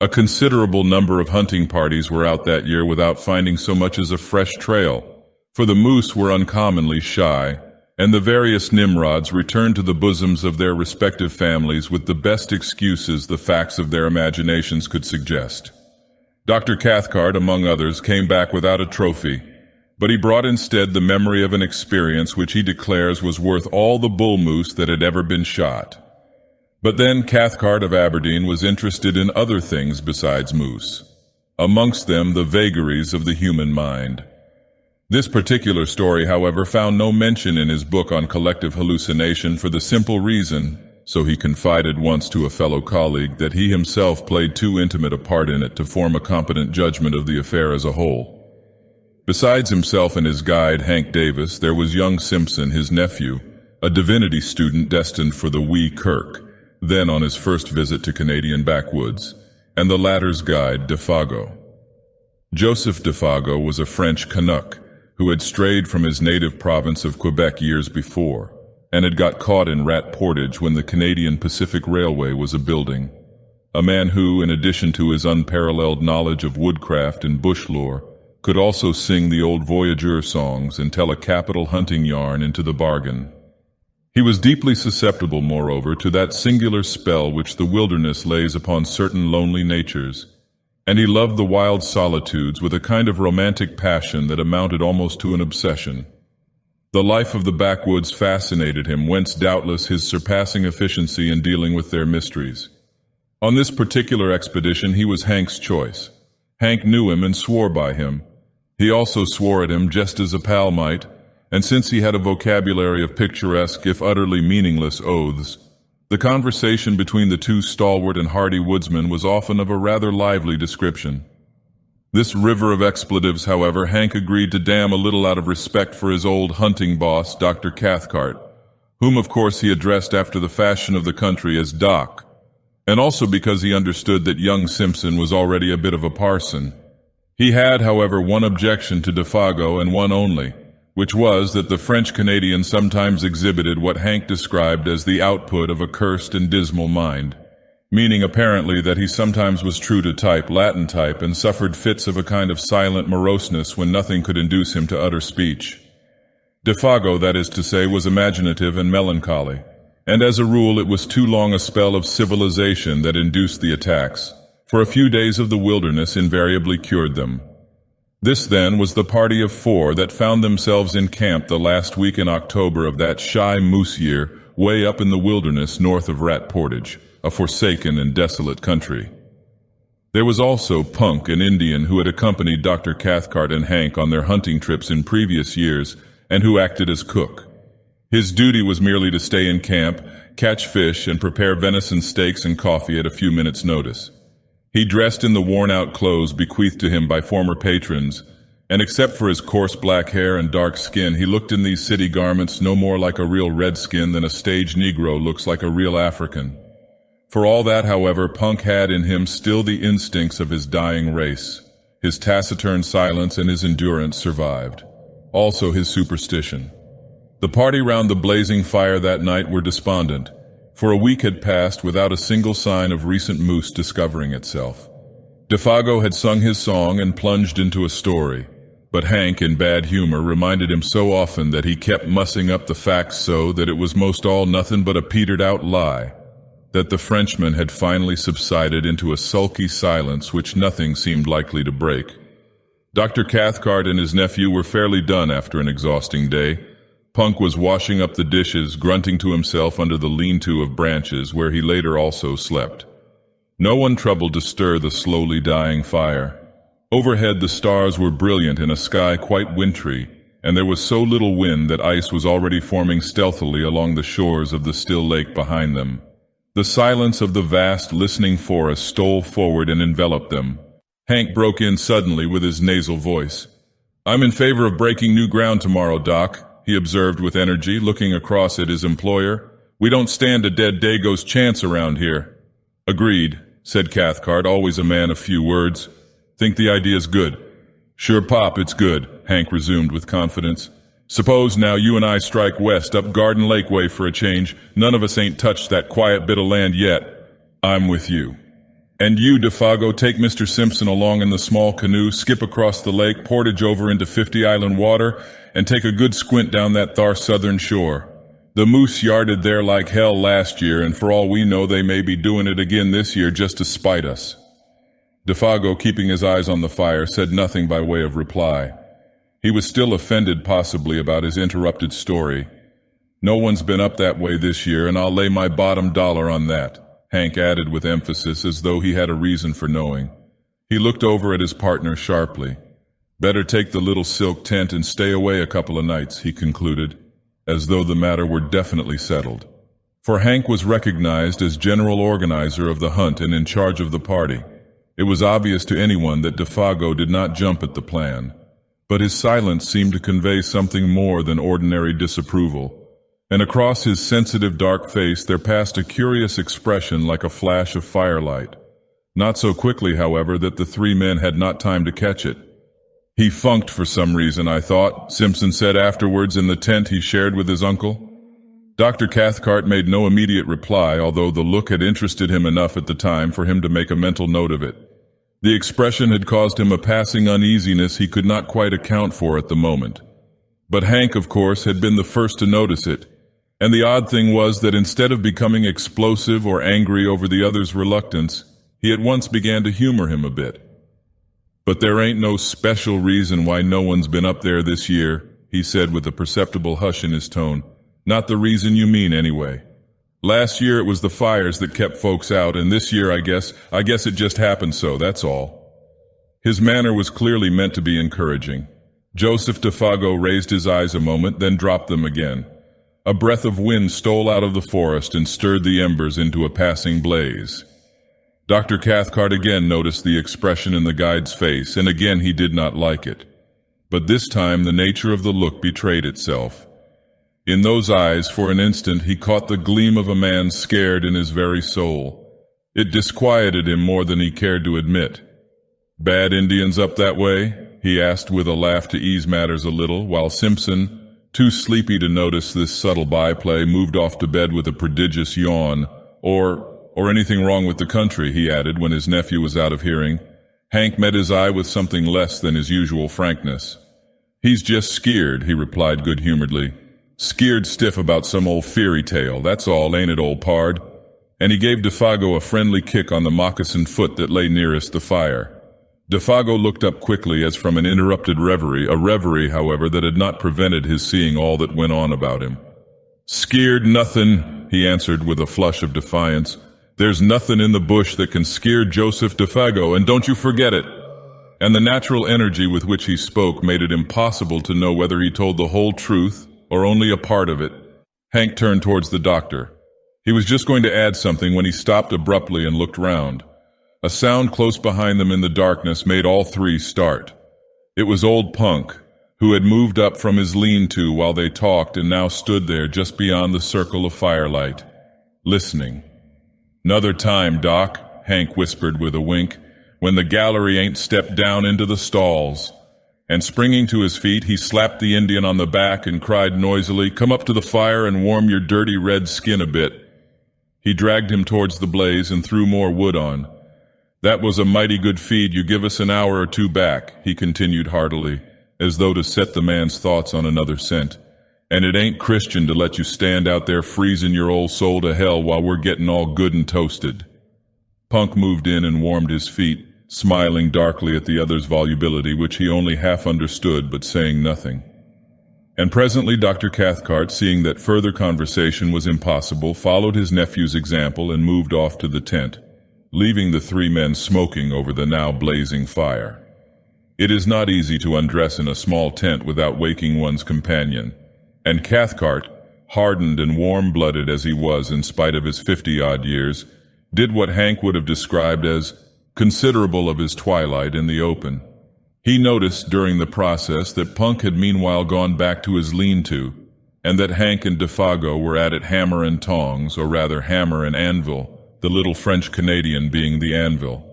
A considerable number of hunting parties were out that year without finding so much as a fresh trail, for the moose were uncommonly shy, and the various Nimrods returned to the bosoms of their respective families with the best excuses the facts of their imaginations could suggest. Dr. Cathcart, among others, came back without a trophy, but he brought instead the memory of an experience which he declares was worth all the bull moose that had ever been shot. But then Cathcart of Aberdeen was interested in other things besides moose, amongst them the vagaries of the human mind. This particular story, however, found no mention in his book on collective hallucination for the simple reason, so he confided once to a fellow colleague, that he himself played too intimate a part in it to form a competent judgment of the affair as a whole. Besides himself and his guide, Hank Davis, there was young Simpson, his nephew, a divinity student destined for the Wee Kirk, then on his first visit to Canadian backwoods, and the latter's guide, Defago. Joseph Defago was a French Canuck who had strayed from his native province of Quebec years before, and had got caught in Rat Portage when the Canadian Pacific Railway was a-building. A man who, in addition to his unparalleled knowledge of woodcraft and bush lore, could also sing the old voyageur songs and tell a capital hunting yarn into the bargain. He was deeply susceptible, moreover, to that singular spell which the wilderness lays upon certain lonely natures, and he loved the wild solitudes with a kind of romantic passion that amounted almost to an obsession. The life of the backwoods fascinated him, whence doubtless his surpassing efficiency in dealing with their mysteries. On this particular expedition he was Hank's choice. Hank knew him and swore by him. He also swore at him just as a pal might, and since he had a vocabulary of picturesque, if utterly meaningless, oaths, the conversation between the two stalwart and hardy woodsmen was often of a rather lively description. This river of expletives, however, Hank agreed to dam a little out of respect for his old hunting boss, Dr. Cathcart, whom of course he addressed after the fashion of the country as Doc, and also because he understood that young Simpson was already a bit of a parson. He had, however, one objection to Defago, and one only, which was that the French-Canadian sometimes exhibited what Hank described as the output of a cursed and dismal mind, meaning apparently that he sometimes was true to type, Latin type, and suffered fits of a kind of silent moroseness when nothing could induce him to utter speech. Defago, that is to say, was imaginative and melancholy, and as a rule it was too long a spell of civilization that induced the attacks, for a few days of the wilderness invariably cured them. This, then, was the party of four that found themselves in camp the last week in October of that shy moose year, way up in the wilderness north of Rat Portage, a forsaken and desolate country. There was also Punk, an Indian who had accompanied Dr. Cathcart and Hank on their hunting trips in previous years, and who acted as cook. His duty was merely to stay in camp, catch fish, and prepare venison steaks and coffee at a few minutes' notice. He dressed in the worn-out clothes bequeathed to him by former patrons, and except for his coarse black hair and dark skin, he looked in these city garments no more like a real redskin than a stage Negro looks like a real African. For all that, however, Punk had in him still the instincts of his dying race. His taciturn silence and his endurance survived. Also his superstition. The party round the blazing fire that night were despondent, for a week had passed without a single sign of recent moose discovering itself. Defago had sung his song and plunged into a story, but Hank, in bad humor, reminded him so often that he kept mussing up the facts so that it was most all nothing but a petered-out lie, that the Frenchman had finally subsided into a sulky silence which nothing seemed likely to break. Dr. Cathcart and his nephew were fairly done after an exhausting day. Punk was washing up the dishes, grunting to himself under the lean-to of branches, where he later also slept. No one troubled to stir the slowly dying fire. Overhead the stars were brilliant in a sky quite wintry, and there was so little wind that ice was already forming stealthily along the shores of the still lake behind them. The silence of the vast, listening forest stole forward and enveloped them. Hank broke in suddenly with his nasal voice. "I'm in favor of breaking new ground tomorrow, Doc," he observed with energy, looking across at his employer. "We don't stand a dead Dago's chance around here." "Agreed," said Cathcart, always a man of few words. "Think the idea's good." "Sure pop, it's good," Hank resumed with confidence. "Suppose now you and I strike west up Garden Lake way for a change. None of us ain't touched that quiet bit of land yet." "I'm with you." And you, Defago, take Mr. Simpson along in the small canoe, skip across the lake, portage over into 50 Island water, and take a good squint down that thar southern shore. The moose yarded there like hell last year, and for all we know they may be doing it again this year just to spite us." Defago, keeping his eyes on the fire, said nothing by way of reply. He was still offended possibly about his interrupted story. "No one's been up that way this year, and I'll lay my bottom dollar on that," Hank added with emphasis, as though he had a reason for knowing. He looked over at his partner sharply. "Better take the little silk tent and stay away a couple of nights," he concluded, as though the matter were definitely settled. For Hank was recognized as general organizer of the hunt and in charge of the party. It was obvious to anyone that Defago did not jump at the plan, but his silence seemed to convey something more than ordinary disapproval, and across his sensitive dark face there passed a curious expression like a flash of firelight. Not so quickly, however, that the three men had not time to catch it. "He funked for some reason, I thought," Simpson said afterwards in the tent he shared with his uncle. Dr. Cathcart made no immediate reply, although the look had interested him enough at the time for him to make a mental note of it. The expression had caused him a passing uneasiness he could not quite account for at the moment. But Hank, of course, had been the first to notice it, and the odd thing was that instead of becoming explosive or angry over the other's reluctance, he at once began to humor him a bit. "But there ain't no special reason why no one's been up there this year," he said with a perceptible hush in his tone. "Not the reason you mean, anyway. Last year it was the fires that kept folks out, and this year I guess it just happened so, that's all." His manner was clearly meant to be encouraging. Joseph Defago raised his eyes a moment, then dropped them again. A breath of wind stole out of the forest and stirred the embers into a passing blaze. Dr. Cathcart again noticed the expression in the guide's face, and again he did not like it. But this time the nature of the look betrayed itself. In those eyes, for an instant, he caught the gleam of a man scared in his very soul. It disquieted him more than he cared to admit. "Bad Indians up that way?" he asked with a laugh to ease matters a little, while Simpson, too sleepy to notice this subtle byplay, moved off to bed with a prodigious yawn. Or anything wrong with the country," he added when his nephew was out of hearing. Hank met his eye with something less than his usual frankness. "He's just skeered," he replied good-humoredly. "Skeered stiff about some old fairy tale, that's all, ain't it, old pard?" And he gave Defago a friendly kick on the moccasined foot that lay nearest the fire. Defago looked up quickly as from an interrupted reverie, a reverie, however, that had not prevented his seeing all that went on about him. "Skeered nothin'," he answered with a flush of defiance. "There's nothing in the bush that can skeer Joseph Defago, and don't you forget it." And the natural energy with which he spoke made it impossible to know whether he told the whole truth or only a part of it. Hank turned towards the doctor. He was just going to add something when he stopped abruptly and looked round. A sound close behind them in the darkness made all three start. It was old Punk, who had moved up from his lean-to while they talked and now stood there just beyond the circle of firelight, listening. "'Nother time, Doc," Hank whispered with a wink, "when the gallery ain't stepped down into the stalls." And springing to his feet, he slapped the Indian on the back and cried noisily, "Come up to the fire and warm your dirty red skin a bit." He dragged him towards the blaze and threw more wood on. "That was a mighty good feed you give us an hour or two back," he continued heartily, as though to set the man's thoughts on another scent. "And it ain't Christian to let you stand out there freezing your old soul to hell while we're getting all good and toasted." Punk moved in and warmed his feet, smiling darkly at the other's volubility, which he only half understood, but saying nothing. And presently Dr. Cathcart, seeing that further conversation was impossible, followed his nephew's example and moved off to the tent, leaving the three men smoking over the now blazing fire. It is not easy to undress in a small tent without waking one's companion, and Cathcart, hardened and warm-blooded as he was in spite of his 50-odd years, did what Hank would have described as considerable of his twilight in the open. He noticed during the process that Punk had meanwhile gone back to his lean-to, and that Hank and Defago were at it hammer and tongs, or rather hammer and anvil, the little French-Canadian being the anvil.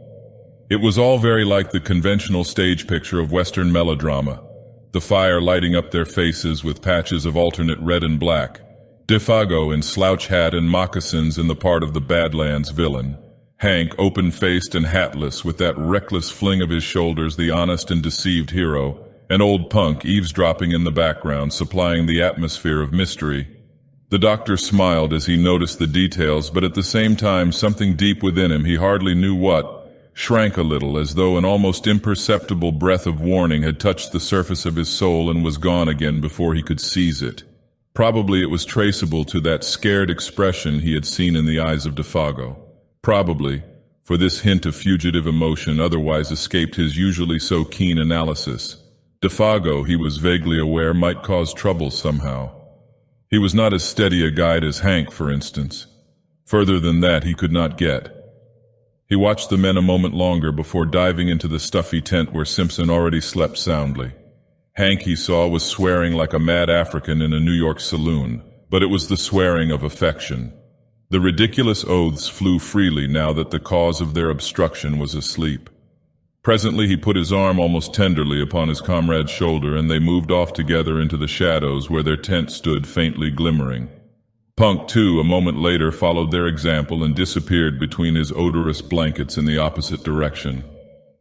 It was all very like the conventional stage picture of Western melodrama, the fire lighting up their faces with patches of alternate red and black, Defago in slouch hat and moccasins in the part of the Badlands villain, Hank, open-faced and hatless, with that reckless fling of his shoulders, the honest and deceived hero, and old Punk eavesdropping in the background, supplying the atmosphere of mystery. The doctor smiled as he noticed the details, but at the same time something deep within him, he hardly knew what, shrank a little, as though an almost imperceptible breath of warning had touched the surface of his soul and was gone again before he could seize it. Probably it was traceable to that scared expression he had seen in the eyes of Dagoth. Probably, for this hint of fugitive emotion otherwise escaped his usually so keen analysis. Dagoth, he was vaguely aware, might cause trouble somehow. He was not as steady a guide as Hank, for instance. Further than that he could not get. He watched the men a moment longer before diving into the stuffy tent where Simpson already slept soundly. Hank, he saw, was swearing like a mad African in a New York saloon, but it was the swearing of affection. The ridiculous oaths flew freely now that the cause of their obstruction was asleep. Presently he put his arm almost tenderly upon his comrade's shoulder, and they moved off together into the shadows where their tent stood faintly glimmering. Punk, too, a moment later followed their example and disappeared between his odorous blankets in the opposite direction.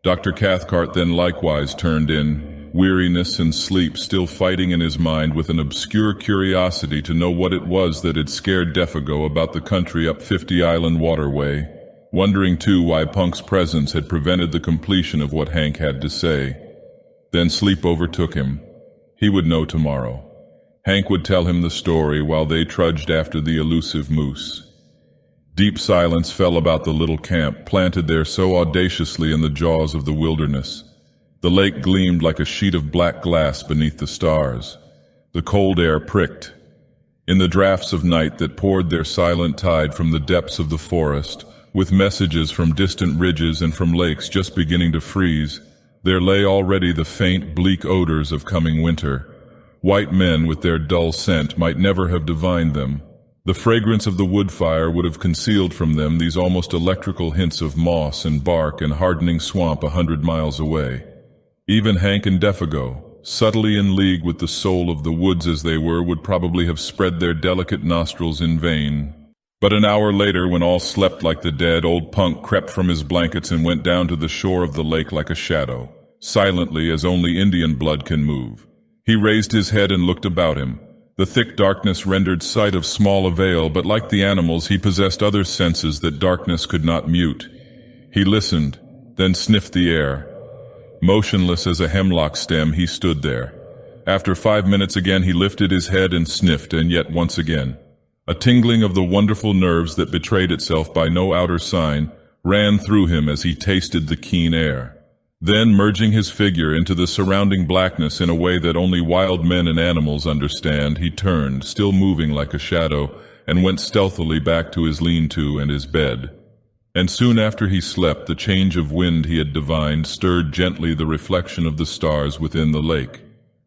Dr. Cathcart then likewise turned in, weariness and sleep still fighting in his mind with an obscure curiosity to know what it was that had scared Dagoth about the country up 50 Island waterway, wondering too why Punk's presence had prevented the completion of what Hank had to say. Then sleep overtook him. He would know tomorrow. Hank would tell him the story while they trudged after the elusive moose. Deep silence fell about the little camp, planted there so audaciously in the jaws of the wilderness. The lake gleamed like a sheet of black glass beneath the stars. The cold air pricked. In the draughts of night that poured their silent tide from the depths of the forest, with messages from distant ridges and from lakes just beginning to freeze, there lay already the faint, bleak odors of coming winter. White men with their dull scent might never have divined them. The fragrance of the wood fire would have concealed from them these almost electrical hints of moss and bark and hardening swamp 100 miles away. Even Hank and Dagoth, subtly in league with the soul of the woods as they were, would probably have spread their delicate nostrils in vain. But an hour later, when all slept like the dead, old Punk crept from his blankets and went down to the shore of the lake like a shadow, silently as only Indian blood can move. He raised his head and looked about him. The thick darkness rendered sight of small avail, but like the animals, he possessed other senses that darkness could not mute. He listened, then sniffed the air. Motionless as a hemlock stem, he stood there. After 5 minutes again he lifted his head and sniffed, and yet once again. A tingling of the wonderful nerves that betrayed itself by no outer sign ran through him as he tasted the keen air. Then, merging his figure into the surrounding blackness in a way that only wild men and animals understand, he turned, still moving like a shadow, and went stealthily back to his lean-to and his bed. And soon after he slept, the change of wind he had divined stirred gently the reflection of the stars within the lake.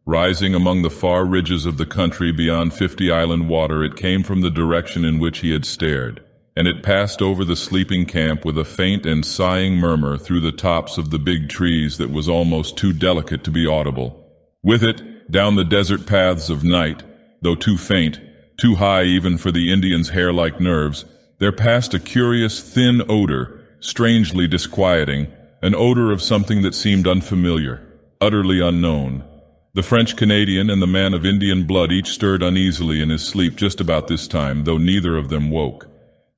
Rising among the far ridges of the country beyond 50 Island water, it came from the direction in which he had stared, and it passed over the sleeping camp with a faint and sighing murmur through the tops of the big trees that was almost too delicate to be audible. With it, down the desert paths of night, though too faint, too high even for the Indian's hair-like nerves, there passed a curious, thin odor, strangely disquieting, an odor of something that seemed unfamiliar, utterly unknown. The French-Canadian and the man of Indian blood each stirred uneasily in his sleep just about this time, though neither of them woke.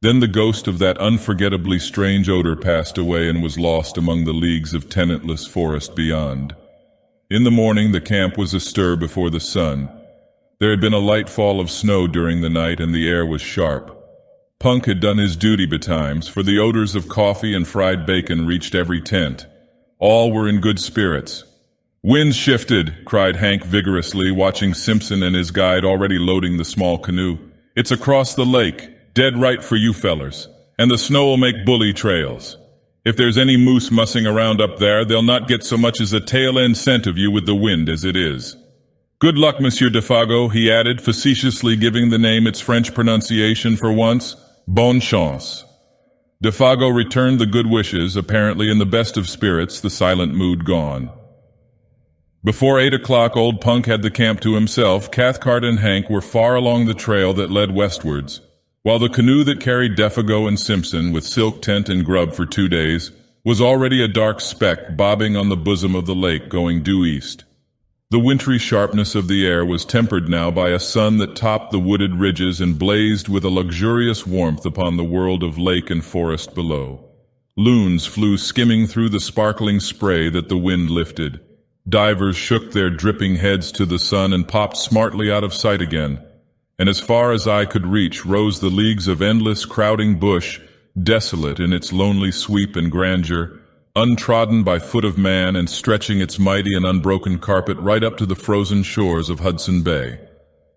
Then the ghost of that unforgettably strange odor passed away and was lost among the leagues of tenantless forest beyond. In the morning the camp was astir before the sun. There had been a light fall of snow during the night, and the air was sharp. Punk had done his duty betimes, for the odors of coffee and fried bacon reached every tent. All were in good spirits. "Wind shifted," cried Hank vigorously, watching Simpson and his guide already loading the small canoe. "It's across the lake, dead right for you fellers, and the snow'll make bully trails. If there's any moose mussing around up there, they'll not get so much as a tail-end scent of you with the wind as it is. Good luck, Monsieur Dagoth," he added, facetiously giving the name its French pronunciation for once. Bonne chance. Dagoth returned the good wishes, apparently in the best of spirits, the silent mood gone. Before 8 o'clock, old Punk had the camp to himself. Cathcart and Hank were far along the trail that led westwards. while the canoe that carried Defago and Simpson with silk tent and grub for 2 days was already a dark speck bobbing on the bosom of the lake going due east. The wintry sharpness of the air was tempered now by a sun that topped the wooded ridges and blazed with a luxurious warmth upon the world of lake and forest below. Loons flew skimming through the sparkling spray that the wind lifted. Divers shook their dripping heads to the sun and popped smartly out of sight again, and as far as eye could reach rose the leagues of endless crowding bush, desolate in its lonely sweep and grandeur, untrodden by foot of man and stretching its mighty and unbroken carpet right up to the frozen shores of Hudson Bay.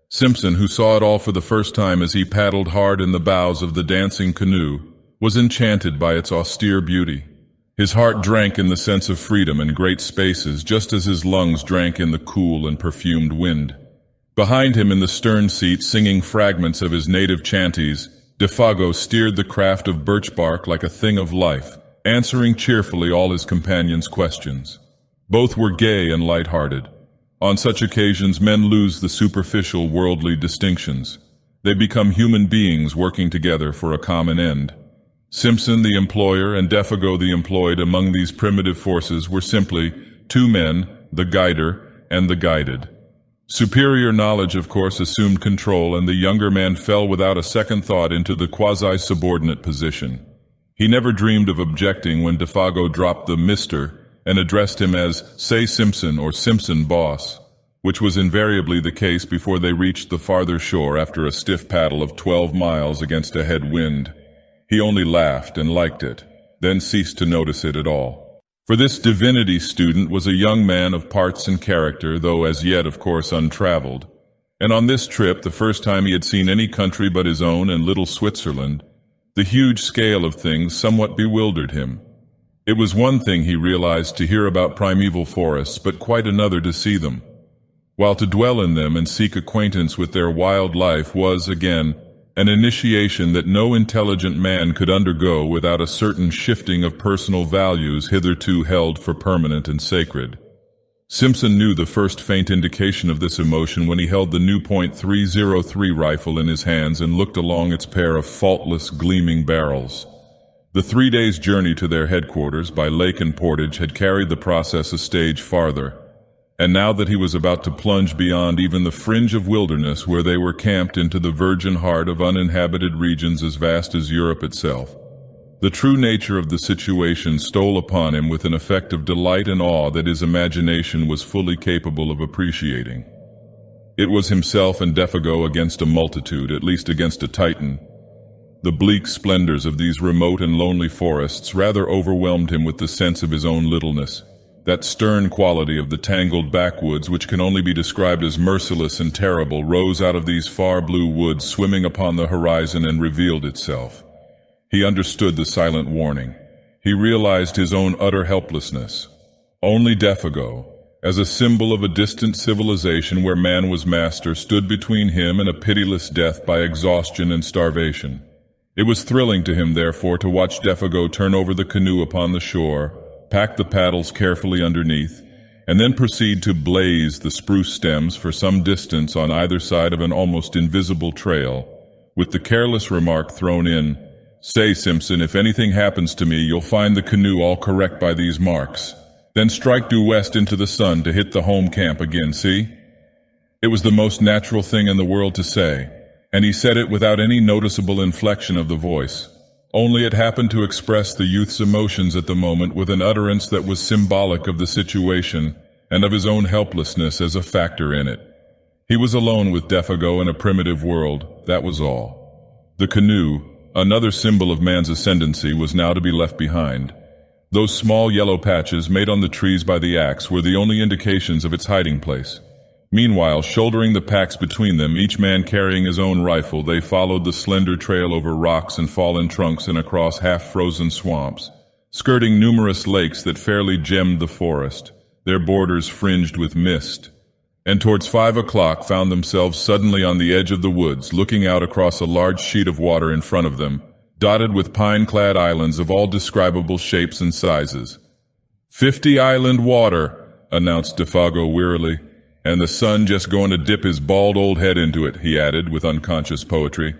Simpson, who saw it all for the first time as he paddled hard in the bows of the dancing canoe, was enchanted by its austere beauty. His heart drank in the sense of freedom and great spaces, just as his lungs drank in the cool and perfumed wind. Behind him in the stern seat, singing fragments of his native chanties, Defago steered the craft of birch bark like a thing of life, answering cheerfully all his companions' questions. Both were gay and light-hearted. On such occasions, men lose the superficial worldly distinctions. They become human beings working together for a common end. Simpson, the employer, and Defago, the employed, among these primitive forces were simply 2 men, the guider and the guided. Superior knowledge, of course, assumed control, and the younger man fell without a second thought into the quasi-subordinate position. He never dreamed of objecting when Defago dropped the Mr. and addressed him as, say, Simpson or Simpson boss, which was invariably the case before they reached the farther shore after a stiff paddle of 12 miles against a head wind. He only laughed and liked it, then ceased to notice it at all. For this divinity student was a young man of parts and character, though as yet, of course, untraveled. And on this trip, the first time he had seen any country but his own and little Switzerland, the huge scale of things somewhat bewildered him. It was one thing, he realized, to hear about primeval forests, but quite another to see them, while to dwell in them and seek acquaintance with their wild life was, again, an initiation that no intelligent man could undergo without a certain shifting of personal values hitherto held for permanent and sacred. Simpson knew the first faint indication of this emotion when he held the new .303 rifle in his hands and looked along its pair of faultless, gleaming barrels. The 3 days' journey to their headquarters by lake and portage had carried the process a stage farther, and now that he was about to plunge beyond even the fringe of wilderness where they were camped into the virgin heart of uninhabited regions as vast as Europe itself, the true nature of the situation stole upon him with an effect of delight and awe that his imagination was fully capable of appreciating. It was himself and Defago against a multitude, at least against a Titan. The bleak splendors of these remote and lonely forests rather overwhelmed him with the sense of his own littleness. That stern quality of the tangled backwoods, which can only be described as merciless and terrible, rose out of these far blue woods swimming upon the horizon and revealed itself. He understood the silent warning. He realized his own utter helplessness. Only Defago, as a symbol of a distant civilization where man was master, stood between him and a pitiless death by exhaustion and starvation. It was thrilling to him, therefore, to watch Defago turn over the canoe upon the shore, pack the paddles carefully underneath, and then proceed to blaze the spruce stems for some distance on either side of an almost invisible trail, with the careless remark thrown in, "Say, Simpson, if anything happens to me, you'll find the canoe all correct by these marks. Then strike due west into the sun to hit the home camp again, see?" It was the most natural thing in the world to say, and he said it without any noticeable inflection of the voice. Only it happened to express the youth's emotions at the moment with an utterance that was symbolic of the situation and of his own helplessness as a factor in it. He was alone with Defago in a primitive world, that was all. The canoe, another symbol of man's ascendancy, was now to be left behind. Those small yellow patches made on the trees by the axe were the only indications of its hiding place. Meanwhile, shouldering the packs between them, each man carrying his own rifle, they followed the slender trail over rocks and fallen trunks and across half-frozen swamps, skirting numerous lakes that fairly gemmed the forest, their borders fringed with mist, and towards 5 o'clock found themselves suddenly on the edge of the woods, looking out across a large sheet of water in front of them, dotted with pine-clad islands of all describable shapes and sizes. 50 island water," announced Defago wearily. "And the sun just going to dip his bald old head into it," he added with unconscious poetry.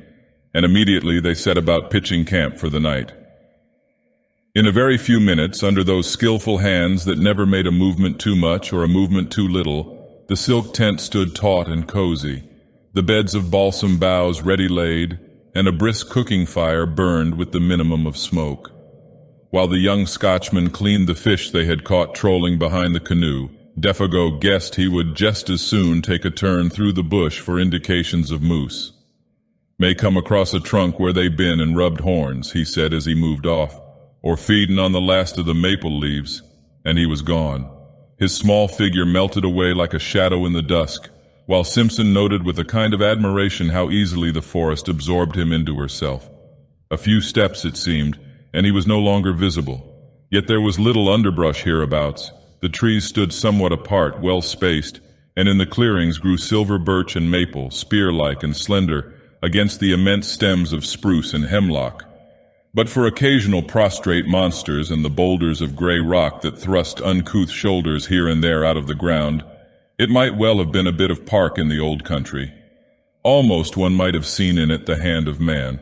and immediately they set about pitching camp for the night. In a very few minutes, under those skillful hands that never made a movement too much or a movement too little, the silk tent stood taut and cozy, the beds of balsam boughs ready laid, and a brisk cooking fire burned with the minimum of smoke. While the young Scotchman cleaned the fish they had caught trolling behind the canoe, Defago guessed he would just as soon take a turn through the bush for indications of moose. "May come across a trunk where they been and rubbed horns," he said as he moved off, "or feedin' on the last of the maple leaves," and he was gone. His small figure melted away like a shadow in the dusk, while Simpson noted with a kind of admiration how easily the forest absorbed him into herself. A few steps, it seemed, and he was no longer visible. Yet there was little underbrush hereabouts. The trees stood somewhat apart, well spaced, and in the clearings grew silver birch and maple, spear-like and slender, against the immense stems of spruce and hemlock. But for occasional prostrate monsters and the boulders of gray rock that thrust uncouth shoulders here and there out of the ground, it might well have been a bit of park in the old country. Almost one might have seen in it the hand of man.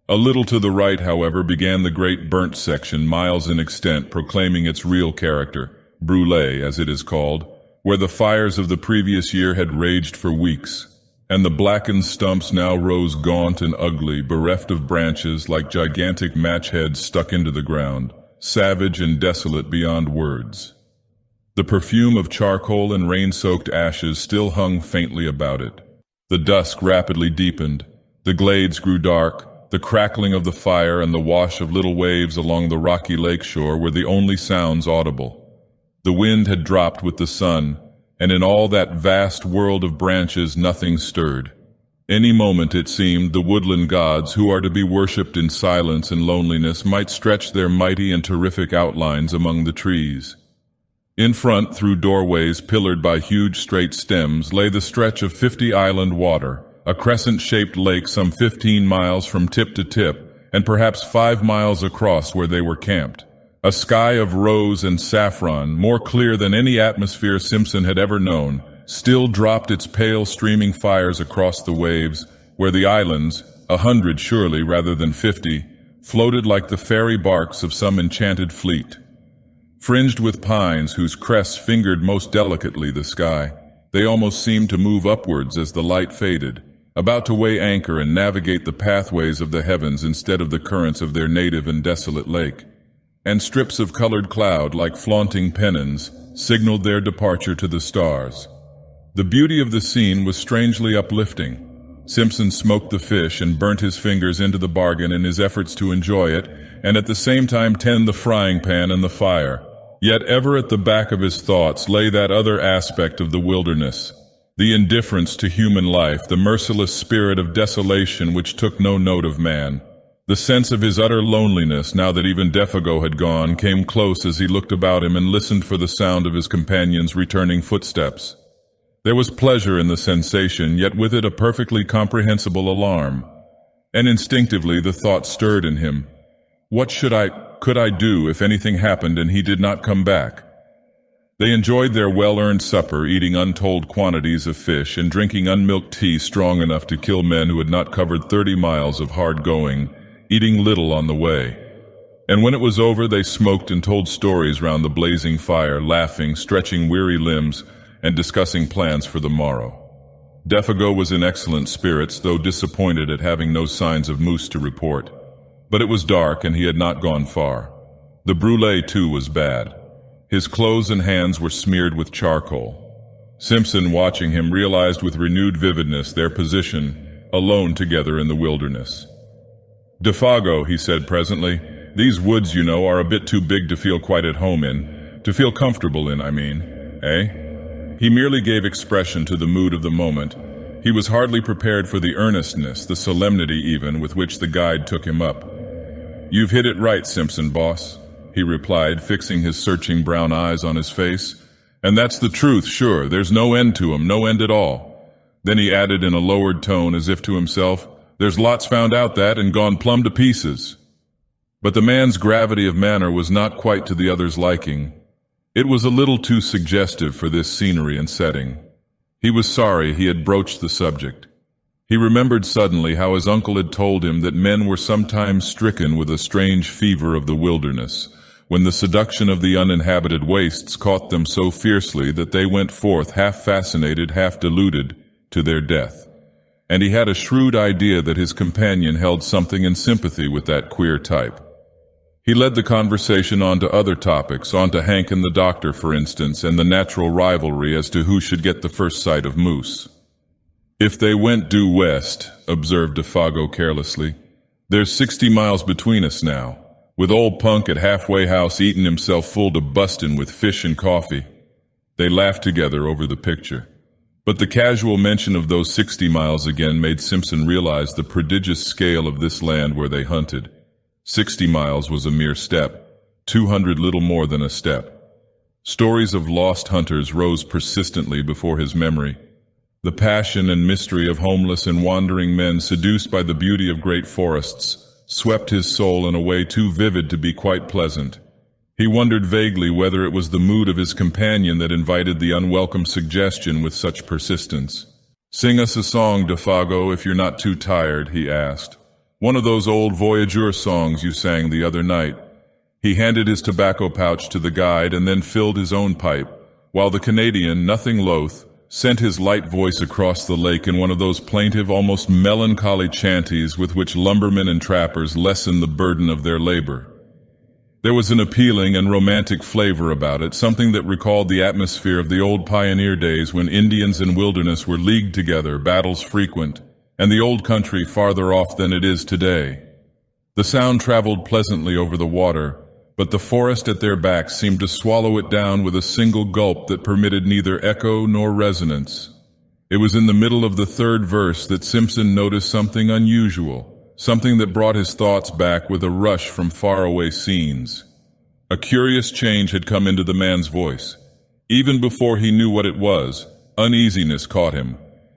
A little to the right, however, began the great burnt section, miles in extent, proclaiming its real character, brûlée as it is called, where the fires of the previous year had raged for weeks, and the blackened stumps now rose gaunt and ugly, bereft of branches like gigantic match heads stuck into the ground, savage and desolate beyond words. The perfume of charcoal and rain-soaked ashes still hung faintly about it. The dusk rapidly deepened, the glades grew dark, the crackling of the fire and the wash of little waves along the rocky lakeshore were the only sounds audible. The wind had dropped with the sun, and in all that vast world of branches nothing stirred. Any moment, it seemed, the woodland gods, who are to be worshipped in silence and loneliness, might stretch their mighty and terrific outlines among the trees. In front, through doorways pillared by huge straight stems, lay the stretch of 50-island water, a crescent-shaped lake some 15 miles from tip to tip, and perhaps 5 miles across where they were camped. A sky of rose and saffron, more clear than any atmosphere Simpson had ever known, still dropped its pale streaming fires across the waves, where the islands, 100 surely rather than 50, floated like the fairy barks of some enchanted fleet. Fringed with pines whose crests fingered most delicately the sky, they almost seemed to move upwards as the light faded, about to weigh anchor and navigate the pathways of the heavens instead of the currents of their native and desolate lake. And strips of colored cloud, like flaunting pennons, signaled their departure to the stars. The beauty of the scene was strangely uplifting. Simpson smoked the fish and burnt his fingers into the bargain in his efforts to enjoy it, and at the same time tend the frying pan and the fire. Yet ever at the back of his thoughts lay that other aspect of the wilderness, the indifference to human life, the merciless spirit of desolation which took no note of man. The sense of his utter loneliness, now that even Defago had gone, came close as he looked about him and listened for the sound of his companion's returning footsteps. There was pleasure in the sensation, yet with it a perfectly comprehensible alarm. And instinctively the thought stirred in him. What could I do if anything happened and he did not come back? They enjoyed their well-earned supper, eating untold quantities of fish and drinking unmilked tea strong enough to kill men who had not covered 30 miles of hard going, eating little on the way. And when it was over, they smoked and told stories round the blazing fire, laughing, stretching weary limbs, and discussing plans for the morrow. Defago was in excellent spirits, though disappointed at having no signs of moose to report. But it was dark, and he had not gone far. The brûlée, too, was bad. His clothes and hands were smeared with charcoal. Simpson, watching him, realized with renewed vividness their position, alone together in the wilderness. "Defago," he said presently, "these woods, you know, are a bit too big to feel quite at home in. To feel comfortable in, I mean. Eh?" He merely gave expression to the mood of the moment. He was hardly prepared for the earnestness, the solemnity even, with which the guide took him up. "You've hit it right, Simpson, boss," he replied, fixing his searching brown eyes on his face. "And that's the truth, sure. There's no end to 'em, no end at all." Then he added in a lowered tone, as if to himself, "There's lots found out that and gone plumb to pieces." But the man's gravity of manner was not quite to the other's liking. It was a little too suggestive for this scenery and setting. He was sorry he had broached the subject. He remembered suddenly how his uncle had told him that men were sometimes stricken with a strange fever of the wilderness, when the seduction of the uninhabited wastes caught them so fiercely that they went forth half fascinated, half deluded, to their death. And he had a shrewd idea that his companion held something in sympathy with that queer type. He led the conversation on to other topics, on to Hank and the doctor, for instance, and the natural rivalry as to who should get the first sight of moose. "If they went due west," observed Defago carelessly, "there's 60 miles between us now, with old Punk at halfway house eating himself full to bustin' with fish and coffee." They laughed together over the picture. But the casual mention of those 60 miles again made Simpson realize the prodigious scale of this land where they hunted. 60 miles was a mere step, 200 little more than a step. Stories of lost hunters rose persistently before his memory. The passion and mystery of homeless and wandering men seduced by the beauty of great forests swept his soul in a way too vivid to be quite pleasant. He wondered vaguely whether it was the mood of his companion that invited the unwelcome suggestion with such persistence. "Sing us a song, Defago, if you're not too tired," he asked. "One of those old voyageur songs you sang the other night." He handed his tobacco pouch to the guide and then filled his own pipe, while the Canadian, nothing loath, sent his light voice across the lake in one of those plaintive, almost melancholy chanties with which lumbermen and trappers lessen the burden of their labor. There was an appealing and romantic flavor about it, something that recalled the atmosphere of the old pioneer days when Indians and wilderness were leagued together, battles frequent, and the old country farther off than it is today. The sound traveled pleasantly over the water, but the forest at their backs seemed to swallow it down with a single gulp that permitted neither echo nor resonance. It was in the middle of the third verse that Simpson noticed something unusual, something that brought his thoughts back with a rush from faraway scenes. A curious change had come into the man's voice. Even before he knew what it was, uneasiness caught him,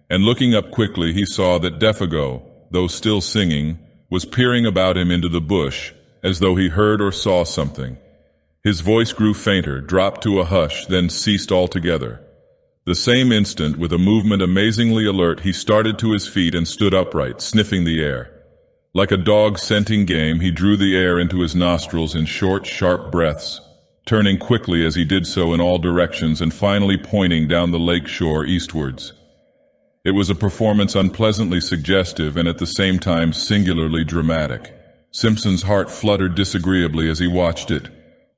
and looking up quickly he saw that Defago, though still singing, was peering about him into the bush, as though he heard or saw something. His voice grew fainter, dropped to a hush, then ceased altogether. The same instant, with a movement amazingly alert, he started to his feet and stood upright, sniffing the air. Like a dog scenting game, he drew the air into his nostrils in short, sharp breaths, turning quickly as he did so in all directions and finally pointing down the lake shore eastwards. It was a performance unpleasantly suggestive and at the same time singularly dramatic. Simpson's heart fluttered disagreeably as he watched it.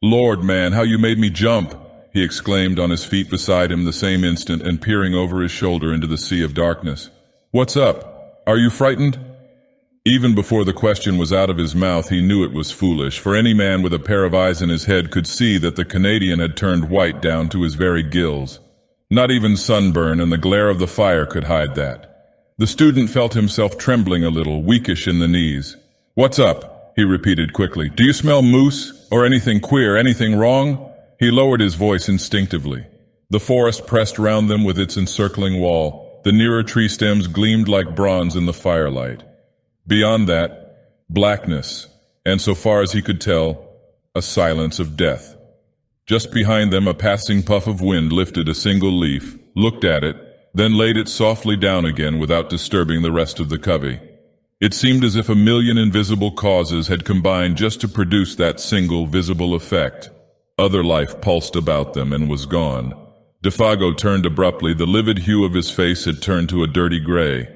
"Lord, man, how you made me jump!" he exclaimed, on his feet beside him the same instant and peering over his shoulder into the sea of darkness. "What's up? Are you frightened?" Even before the question was out of his mouth, he knew it was foolish, for any man with a pair of eyes in his head could see that the Canadian had turned white down to his very gills. Not even sunburn and the glare of the fire could hide that. The student felt himself trembling a little, weakish in the knees. "What's up?" he repeated quickly. "Do you smell moose? Or anything queer? Anything wrong?" He lowered his voice instinctively. The forest pressed round them with its encircling wall. The nearer tree stems gleamed like bronze in the firelight. Beyond that, blackness, and so far as he could tell, a silence of death. Just behind them, a passing puff of wind lifted a single leaf, looked at it, then laid it softly down again without disturbing the rest of the covey. It seemed as if a million invisible causes had combined just to produce that single visible effect. Other life pulsed about them and was gone. Defago turned abruptly. The livid hue of his face had turned to a dirty gray.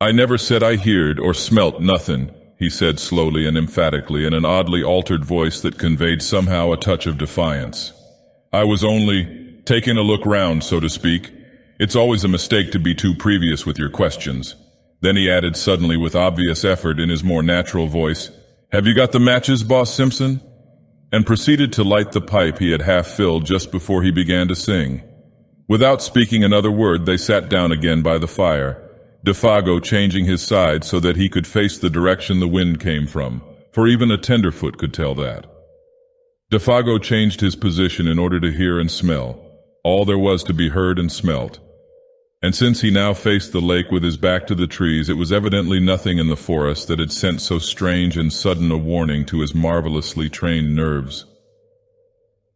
"I never said I heard or smelt nothin'," he said slowly and emphatically in an oddly altered voice that conveyed somehow a touch of defiance. "I was only taking a look round, so to speak. It's always a mistake to be too previous with your questions." Then he added suddenly with obvious effort in his more natural voice, "Have you got the matches, Boss Simpson?" and proceeded to light the pipe he had half filled just before he began to sing. Without speaking another word, they sat down again by the fire, Defago changing his side so that he could face the direction the wind came from, for even a tenderfoot could tell that. Defago changed his position in order to hear and smell, all there was to be heard and smelt. And since he now faced the lake with his back to the trees, it was evidently nothing in the forest that had sent so strange and sudden a warning to his marvelously trained nerves.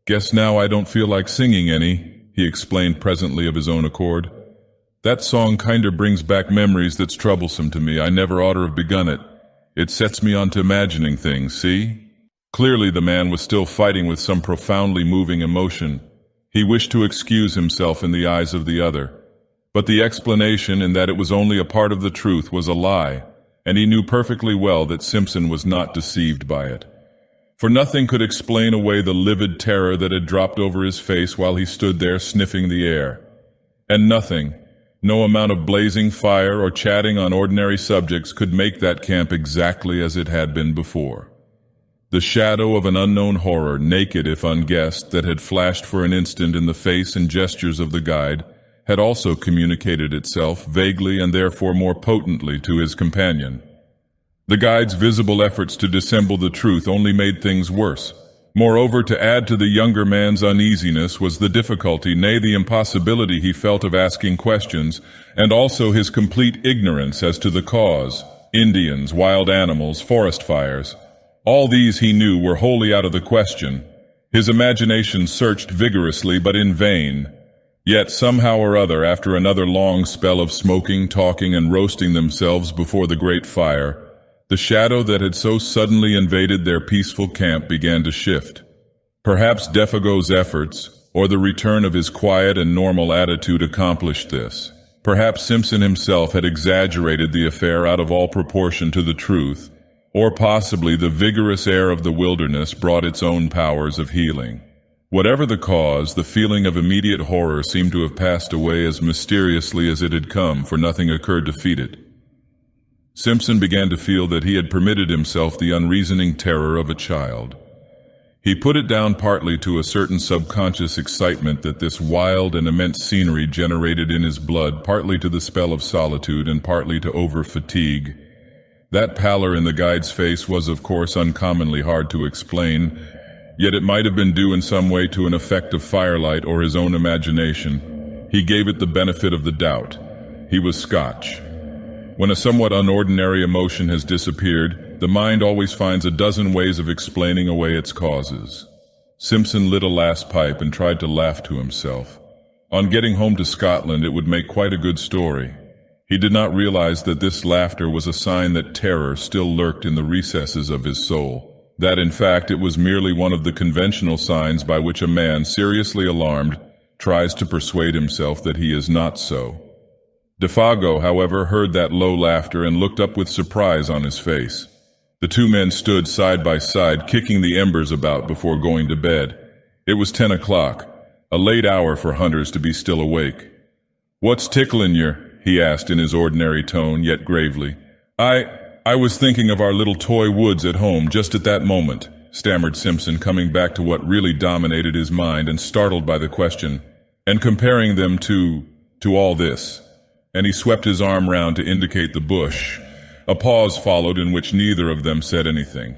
"Guess now I don't feel like singing any," he explained presently of his own accord. That song kinda brings back memories that's troublesome to me. I never oughter have begun it. It sets me on to imagining things, see? Clearly the man was still fighting with some profoundly moving emotion. He wished to excuse himself in the eyes of the other. But the explanation in that it was only a part of the truth was a lie, and he knew perfectly well that Simpson was not deceived by it. For nothing could explain away the livid terror that had dropped over his face while he stood there sniffing the air. And nothing, no amount of blazing fire or chatting on ordinary subjects could make that camp exactly as it had been before. The shadow of an unknown horror, naked if unguessed, that had flashed for an instant in the face and gestures of the guide, had also communicated itself vaguely and therefore more potently to his companion. The guide's visible efforts to dissemble the truth only made things worse. Moreover, to add to the younger man's uneasiness was the difficulty, nay, the impossibility he felt of asking questions, and also his complete ignorance as to the cause: Indians, wild animals, forest fires. All these he knew were wholly out of the question. His imagination searched vigorously, but in vain. Yet somehow or other, after another long spell of smoking, talking, and roasting themselves before the great fire, the shadow that had so suddenly invaded their peaceful camp began to shift. Perhaps Dagoth's efforts, or the return of his quiet and normal attitude, accomplished this. Perhaps Simpson himself had exaggerated the affair out of all proportion to the truth, or possibly the vigorous air of the wilderness brought its own powers of healing. Whatever the cause, the feeling of immediate horror seemed to have passed away as mysteriously as it had come, for nothing occurred to feed it. Simpson began to feel that he had permitted himself the unreasoning terror of a child. He put it down partly to a certain subconscious excitement that this wild and immense scenery generated in his blood, partly to the spell of solitude and partly to over-fatigue. That pallor in the guide's face was, of course, uncommonly hard to explain, yet it might have been due in some way to an effect of firelight or his own imagination. He gave it the benefit of the doubt. He was Scotch. When a somewhat unordinary emotion has disappeared, the mind always finds a dozen ways of explaining away its causes. Simpson lit a last pipe and tried to laugh to himself. On getting home to Scotland, it would make quite a good story. He did not realize that this laughter was a sign that terror still lurked in the recesses of his soul, that in fact it was merely one of the conventional signs by which a man, seriously alarmed, tries to persuade himself that he is not so. Dagoth, however, heard that low laughter and looked up with surprise on his face. The two men stood side by side, kicking the embers about before going to bed. It was 10 o'clock, a late hour for hunters to be still awake. "What's tickling yer?" he asked in his ordinary tone, yet gravely. I was thinking of our little toy woods at home just at that moment," stammered Simpson, coming back to what really dominated his mind and startled by the question, "and comparing them to all this." And he swept his arm round to indicate the bush. A pause followed in which neither of them said anything.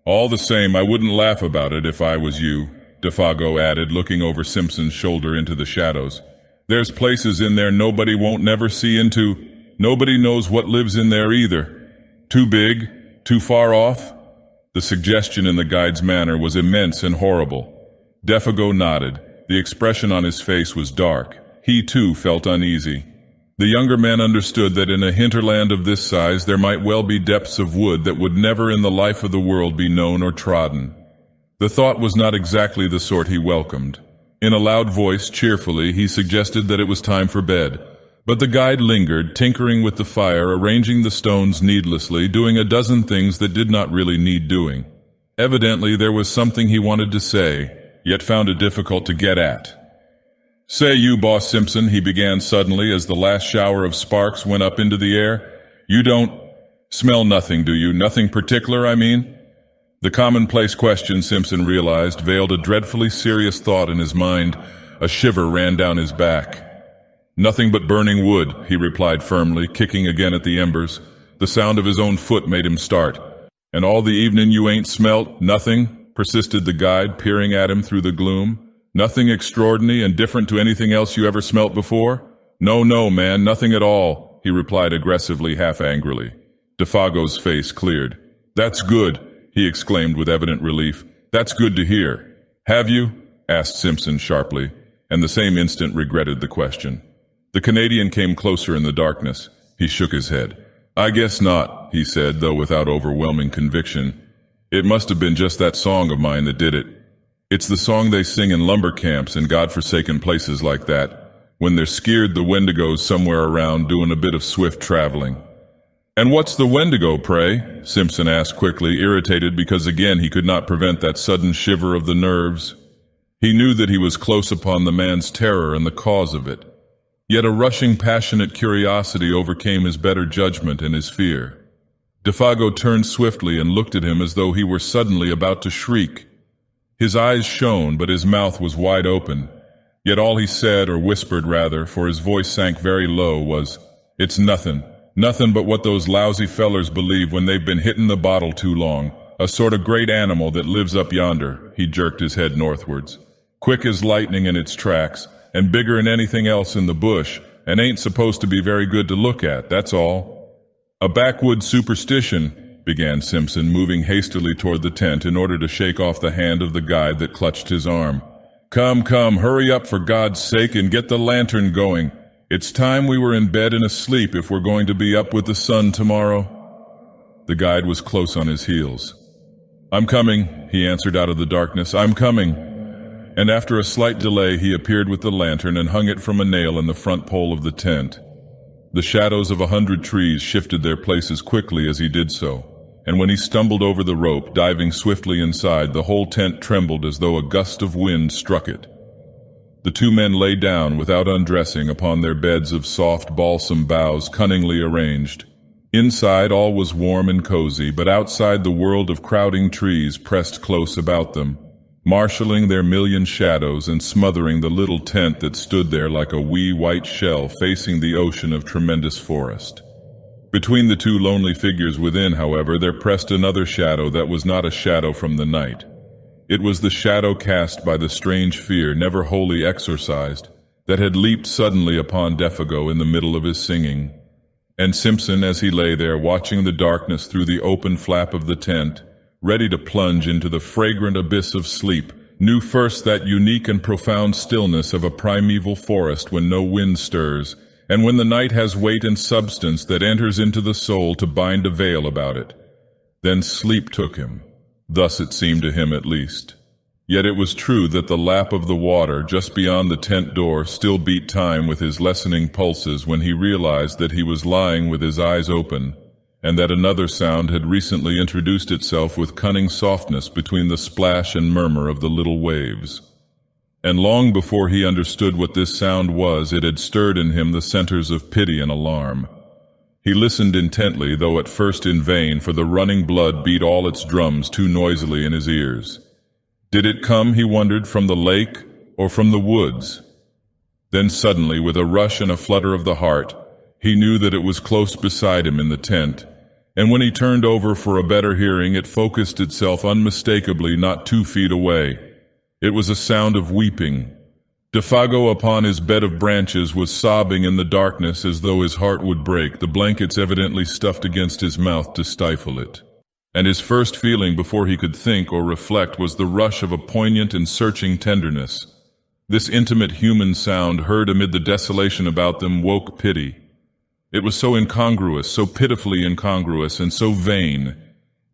"All the same, I wouldn't laugh about it if I was you," Dagoth added, looking over Simpson's shoulder into the shadows. "There's places in there nobody won't never see into. Nobody knows what lives in there either. Too big? Too far off?" The suggestion in the guide's manner was immense and horrible. Dagoth nodded. The expression on his face was dark. He, too, felt uneasy. The younger man understood that in a hinterland of this size there might well be depths of wood that would never in the life of the world be known or trodden. The thought was not exactly the sort he welcomed. In a loud voice, cheerfully, he suggested that it was time for bed. But the guide lingered, tinkering with the fire, arranging the stones needlessly, doing a dozen things that did not really need doing. Evidently there was something he wanted to say, yet found it difficult to get at. "Say you, Boss Simpson," he began suddenly as the last shower of sparks went up into the air. "You don't smell nothing, do you? Nothing particular, I mean?" The commonplace question, Simpson realized, veiled a dreadfully serious thought in his mind. A shiver ran down his back. "Nothing but burning wood," he replied firmly, kicking again at the embers. The sound of his own foot made him start. "And all the evening you ain't smelt nothing?" persisted the guide, peering at him through the gloom. "Nothing extraordinary and different to anything else you ever smelt before?" No, man, nothing at all," he replied aggressively, half angrily. Dagoth's face cleared. "That's good," he exclaimed with evident relief. "That's good to hear." "Have you?" asked Simpson sharply, and the same instant regretted the question. The Canadian came closer in the darkness. He shook his head. "I guess not," he said, though without overwhelming conviction. "It must have been just that song of mine that did it. It's the song they sing in lumber camps and godforsaken places like that, when they're skeered the Wendigos somewhere around doing a bit of swift traveling." "And what's the Wendigo, pray?" Simpson asked quickly, irritated because again he could not prevent that sudden shiver of the nerves. He knew that he was close upon the man's terror and the cause of it. Yet a rushing, passionate curiosity overcame his better judgment and his fear. Dagoth turned swiftly and looked at him as though he were suddenly about to shriek. His eyes shone, but his mouth was wide open. Yet all he said, or whispered rather, for his voice sank very low, was, "It's nothing. Nothing but what those lousy fellers believe when they've been hitting the bottle too long. A sort of great animal that lives up yonder." He jerked his head northwards. "Quick as lightning in its tracks, and bigger than anything else in the bush, and ain't supposed to be very good to look at, that's all." "A backwoods superstition," began Simpson, moving hastily toward the tent in order to shake off the hand of the guide that clutched his arm. Come, hurry up for God's sake and get the lantern going. It's time we were in bed and asleep if we're going to be up with the sun tomorrow." The guide was close on his heels. "I'm coming," he answered out of the darkness. "I'm coming." And after a slight delay he appeared with the lantern and hung it from a nail in the front pole of the tent. The shadows of 100 trees shifted their places quickly as he did so, and when he stumbled over the rope, diving swiftly inside, the whole tent trembled as though a gust of wind struck it. The two men lay down without undressing upon their beds of soft balsam boughs cunningly arranged. Inside all was warm and cozy, but outside the world of crowding trees pressed close about them, marshalling their million shadows and smothering the little tent that stood there like a wee white shell facing the ocean of tremendous forest. Between the two lonely figures within, however, there pressed another shadow that was not a shadow from the night. It was the shadow cast by the strange fear, never wholly exorcised, that had leaped suddenly upon Dagoth in the middle of his singing. And Simpson, as he lay there watching the darkness through the open flap of the tent, ready to plunge into the fragrant abyss of sleep, knew first that unique and profound stillness of a primeval forest when no wind stirs, and when the night has weight and substance that enters into the soul to bind a veil about it. Then sleep took him. Thus it seemed to him at least. Yet it was true that the lap of the water just beyond the tent door still beat time with his lessening pulses when he realized that he was lying with his eyes open, and that another sound had recently introduced itself with cunning softness between the splash and murmur of the little waves. And long before he understood what this sound was, it had stirred in him the centers of pity and alarm. He listened intently, though at first in vain, for the running blood beat all its drums too noisily in his ears. Did it come, he wondered, from the lake or from the woods? Then suddenly, with a rush and a flutter of the heart, he knew that it was close beside him in the tent, and when he turned over for a better hearing, it focused itself unmistakably not 2 feet away. It was a sound of weeping. Dagoth upon his bed of branches was sobbing in the darkness as though his heart would break, the blankets evidently stuffed against his mouth to stifle it. And his first feeling before he could think or reflect was the rush of a poignant and searching tenderness. This intimate human sound heard amid the desolation about them woke pity. It was so incongruous, so pitifully incongruous, and so vain.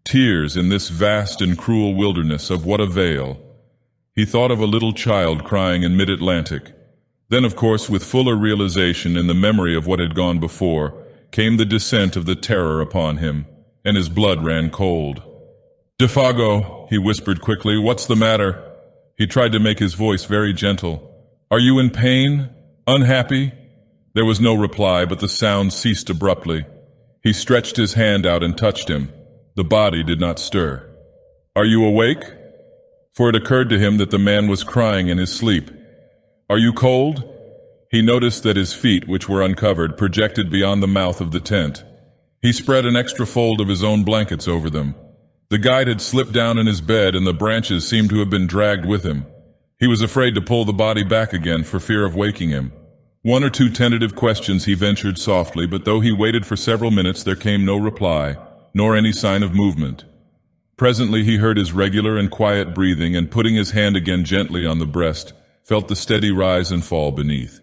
Tears in this vast and cruel wilderness, of what avail? He thought of a little child crying in mid-Atlantic. Then, of course, with fuller realization in the memory of what had gone before, came the descent of the terror upon him, and his blood ran cold. "Dagoth," he whispered quickly, "what's the matter?" He tried to make his voice very gentle. "Are you in pain? Unhappy?" There was no reply, but the sound ceased abruptly. He stretched his hand out and touched him. The body did not stir. "Are you awake?" For it occurred to him that the man was crying in his sleep. "Are you cold?" He noticed that his feet, which were uncovered, projected beyond the mouth of the tent. He spread an extra fold of his own blankets over them. The guide had slipped down in his bed, and the branches seemed to have been dragged with him. He was afraid to pull the body back again for fear of waking him. 1 or 2 tentative questions he ventured softly, but though he waited for several minutes, there came no reply, nor any sign of movement. Presently he heard his regular and quiet breathing, and putting his hand again gently on the breast, felt the steady rise and fall beneath.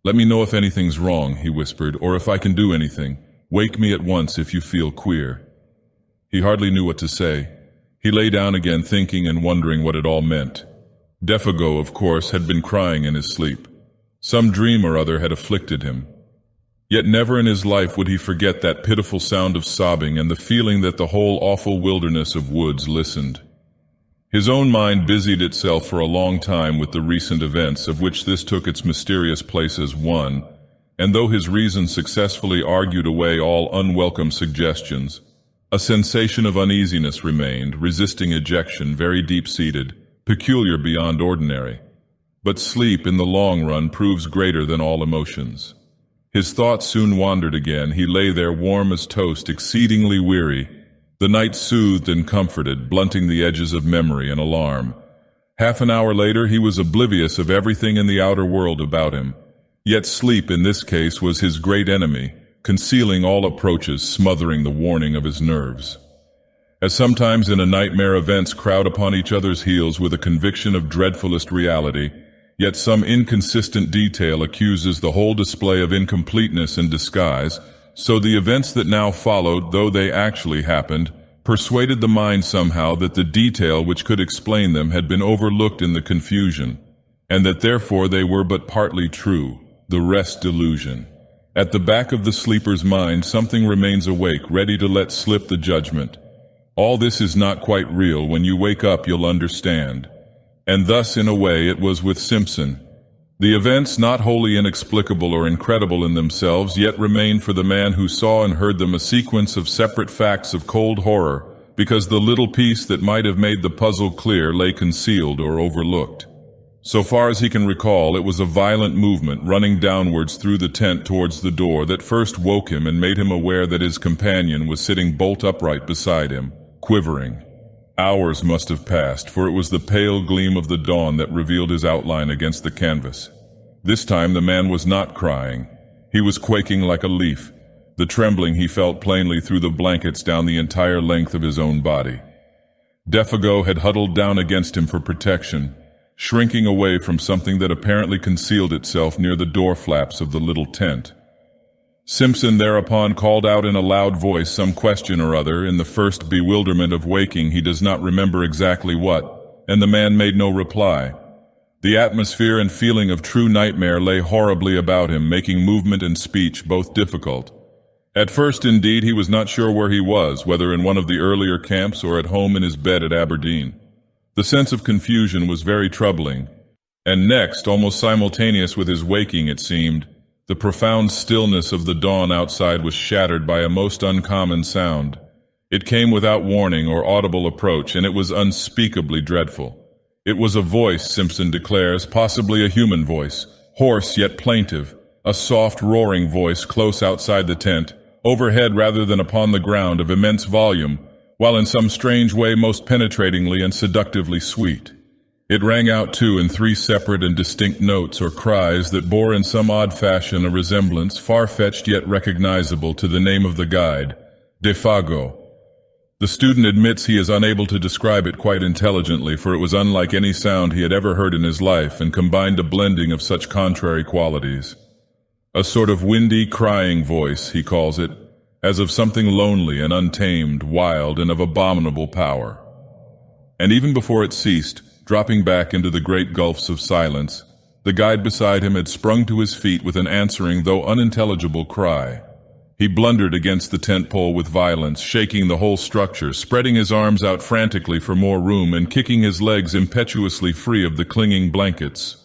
"Let me know if anything's wrong," he whispered, "or if I can do anything. Wake me at once if you feel queer." He hardly knew what to say. He lay down again, thinking and wondering what it all meant. Defago, of course, had been crying in his sleep. Some dream or other had afflicted him. Yet never in his life would he forget that pitiful sound of sobbing and the feeling that the whole awful wilderness of woods listened. His own mind busied itself for a long time with the recent events, of which this took its mysterious place as one, and though his reason successfully argued away all unwelcome suggestions, a sensation of uneasiness remained, resisting ejection, very deep-seated, peculiar beyond ordinary. But sleep in the long run proves greater than all emotions. His thoughts soon wandered again. He lay there warm as toast, exceedingly weary. The night soothed and comforted, blunting the edges of memory and alarm. Half an hour later he was oblivious of everything in the outer world about him. Yet sleep in this case was his great enemy, concealing all approaches, smothering the warning of his nerves. As sometimes in a nightmare events crowd upon each other's heels with a conviction of dreadfulest reality, yet some inconsistent detail accuses the whole display of incompleteness and disguise, so the events that now followed, though they actually happened, persuaded the mind somehow that the detail which could explain them had been overlooked in the confusion, and that therefore they were but partly true, the rest delusion. At the back of the sleeper's mind something remains awake, ready to let slip the judgment. All this is not quite real. When you wake up you'll understand. And thus in a way it was with Simpson. The events, not wholly inexplicable or incredible in themselves, yet remained for the man who saw and heard them a sequence of separate facts of cold horror, because the little piece that might have made the puzzle clear lay concealed or overlooked. So far as he can recall, it was a violent movement running downwards through the tent towards the door that first woke him and made him aware that his companion was sitting bolt upright beside him, quivering. Hours must have passed, for it was the pale gleam of the dawn that revealed his outline against the canvas. This time the man was not crying. He was quaking like a leaf. The trembling he felt plainly through the blankets down the entire length of his own body. Defago had huddled down against him for protection, shrinking away from something that apparently concealed itself near the door flaps of the little tent. Simpson thereupon called out in a loud voice some question or other. In the first bewilderment of waking he does not remember exactly what, and the man made no reply. The atmosphere and feeling of true nightmare lay horribly about him, making movement and speech both difficult. At first, indeed, he was not sure where he was, whether in one of the earlier camps or at home in his bed at Aberdeen. The sense of confusion was very troubling, and next, almost simultaneous with his waking it seemed, the profound stillness of the dawn outside was shattered by a most uncommon sound. It came without warning or audible approach, and it was unspeakably dreadful. It was a voice, Simpson declares, possibly a human voice, hoarse yet plaintive, a soft roaring voice close outside the tent, overhead rather than upon the ground, of immense volume, while in some strange way most penetratingly and seductively sweet. It rang out, too, in three separate and distinct notes or cries that bore in some odd fashion a resemblance, far-fetched yet recognizable, to the name of the guide, Defago. The student admits he is unable to describe it quite intelligently, for it was unlike any sound he had ever heard in his life, and combined a blending of such contrary qualities. A sort of windy, crying voice, he calls it, as of something lonely and untamed, wild, and of abominable power. And even before it ceased, dropping back into the great gulfs of silence, the guide beside him had sprung to his feet with an answering though unintelligible cry. He blundered against the tent pole with violence, shaking the whole structure, spreading his arms out frantically for more room and kicking his legs impetuously free of the clinging blankets.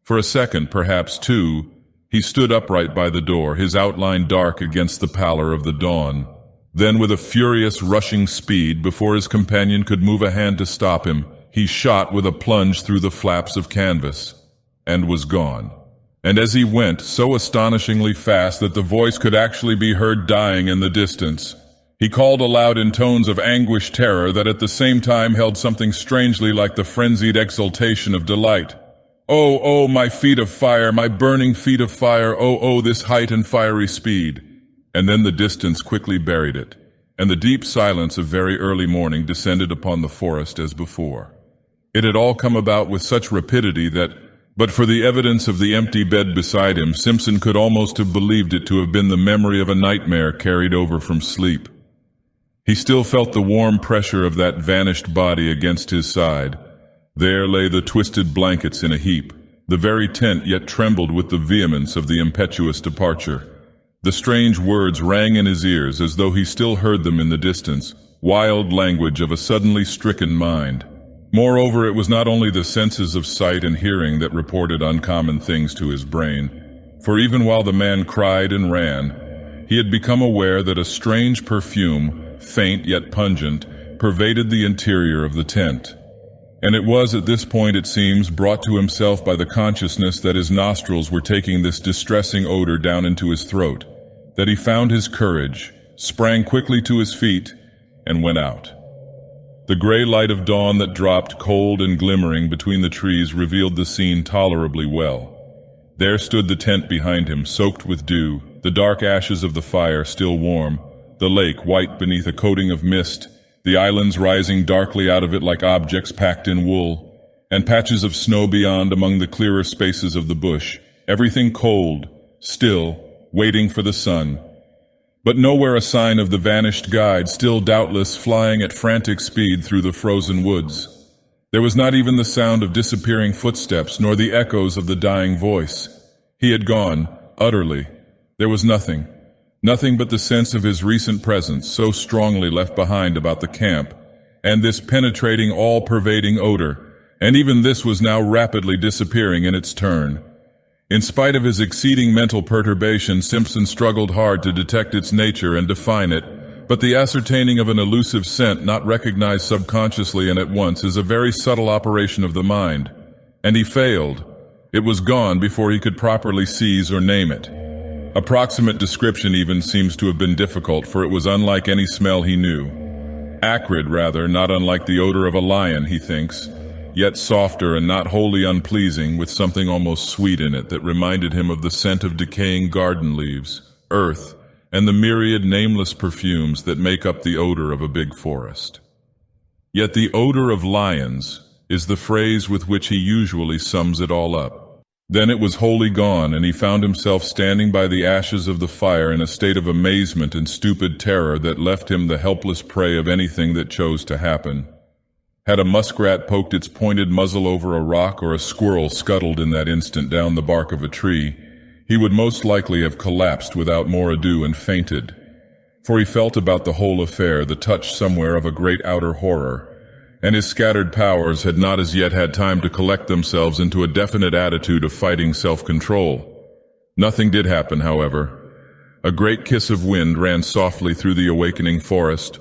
For a second, perhaps two, he stood upright by the door, his outline dark against the pallor of the dawn. Then, with a furious rushing speed, before his companion could move a hand to stop him, he shot with a plunge through the flaps of canvas, and was gone. And as he went, so astonishingly fast that the voice could actually be heard dying in the distance, he called aloud in tones of anguished terror that at the same time held something strangely like the frenzied exultation of delight. "Oh, oh, my feet of fire, my burning feet of fire, oh, oh, this height and fiery speed!" And then the distance quickly buried it, and the deep silence of very early morning descended upon the forest as before. It had all come about with such rapidity that, But for the evidence of the empty bed beside him, Simpson could almost have believed it to have been the memory of a nightmare carried over from sleep. He still felt the warm pressure of that vanished body against his side. There lay the twisted blankets in a heap. The very tent yet trembled with the vehemence of the impetuous departure. The strange words rang in his ears as though he still heard them in the distance, wild language of a suddenly stricken mind. Moreover, it was not only the senses of sight and hearing that reported uncommon things to his brain, for even while the man cried and ran, he had become aware that a strange perfume, faint yet pungent, pervaded the interior of the tent. And it was at this point, it seems, brought to himself by the consciousness that his nostrils were taking this distressing odor down into his throat, that he found his courage, sprang quickly to his feet, and went out. The gray light of dawn that dropped cold and glimmering between the trees revealed the scene tolerably well. There stood the tent behind him, soaked with dew, the dark ashes of the fire still warm, the lake white beneath a coating of mist, the islands rising darkly out of it like objects packed in wool, and patches of snow beyond among the clearer spaces of the bush, everything cold, still, waiting for the sun. But nowhere a sign of the vanished guide, still doubtless flying at frantic speed through the frozen woods. There was not even the sound of disappearing footsteps, nor the echoes of the dying voice. He had gone, utterly. There was nothing. Nothing but the sense of his recent presence, so strongly left behind about the camp, and this penetrating, all-pervading odor, and even this was now rapidly disappearing in its turn. In spite of his exceeding mental perturbation, Simpson struggled hard to detect its nature and define it, but the ascertaining of an elusive scent not recognized subconsciously and at once is a very subtle operation of the mind, and he failed. It was gone before he could properly seize or name it. Approximate description even seems to have been difficult, for it was unlike any smell he knew. Acrid, rather, not unlike the odor of a lion, he thinks, yet softer and not wholly unpleasing, with something almost sweet in it that reminded him of the scent of decaying garden leaves, earth, and the myriad nameless perfumes that make up the odor of a big forest. Yet the odor of lions is the phrase with which he usually sums it all up. Then it was wholly gone, and he found himself standing by the ashes of the fire in a state of amazement and stupid terror that left him the helpless prey of anything that chose to happen. Had a muskrat poked its pointed muzzle over a rock, or a squirrel scuttled in that instant down the bark of a tree, he would most likely have collapsed without more ado and fainted. For he felt about the whole affair the touch somewhere of a great outer horror, and his scattered powers had not as yet had time to collect themselves into a definite attitude of fighting self-control. Nothing did happen, however. A great kiss of wind ran softly through the awakening forest,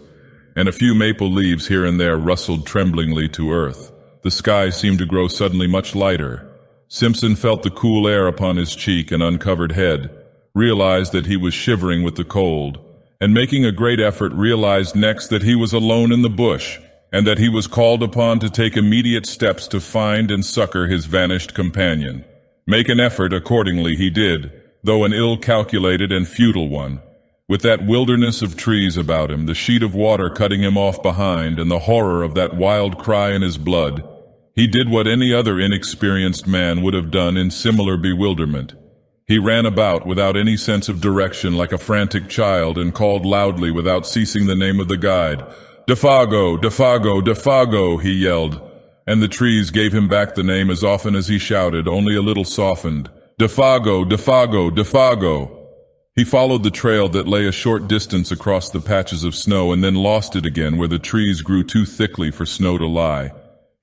and a few maple leaves here and there rustled tremblingly to earth. The sky seemed to grow suddenly much lighter. Simpson felt the cool air upon his cheek and uncovered head, realized that he was shivering with the cold, and making a great effort realized next that he was alone in the bush, and that he was called upon to take immediate steps to find and succor his vanished companion. Make an effort accordingly he did, though an ill-calculated and futile one. With that wilderness of trees about him, the sheet of water cutting him off behind, and the horror of that wild cry in his blood, he did what any other inexperienced man would have done in similar bewilderment. He ran about without any sense of direction like a frantic child, and called loudly without ceasing the name of the guide. "Defago, Defago, Defago," he yelled, and the trees gave him back the name as often as he shouted, only a little softened. "Defago, Defago, Defago." He followed the trail that lay a short distance across the patches of snow, and then lost it again where the trees grew too thickly for snow to lie.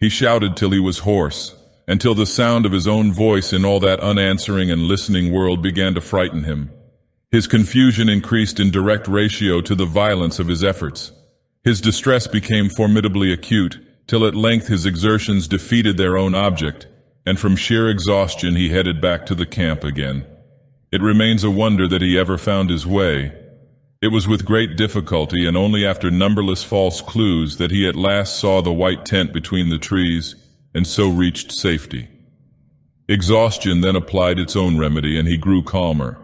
He shouted till he was hoarse, until the sound of his own voice in all that unanswering and listening world began to frighten him. His confusion increased in direct ratio to the violence of his efforts. His distress became formidably acute, till at length his exertions defeated their own object, and from sheer exhaustion he headed back to the camp again. It remains a wonder that he ever found his way. It was with great difficulty, and only after numberless false clues, that he at last saw the white tent between the trees, and so reached safety. Exhaustion then applied its own remedy, and he grew calmer.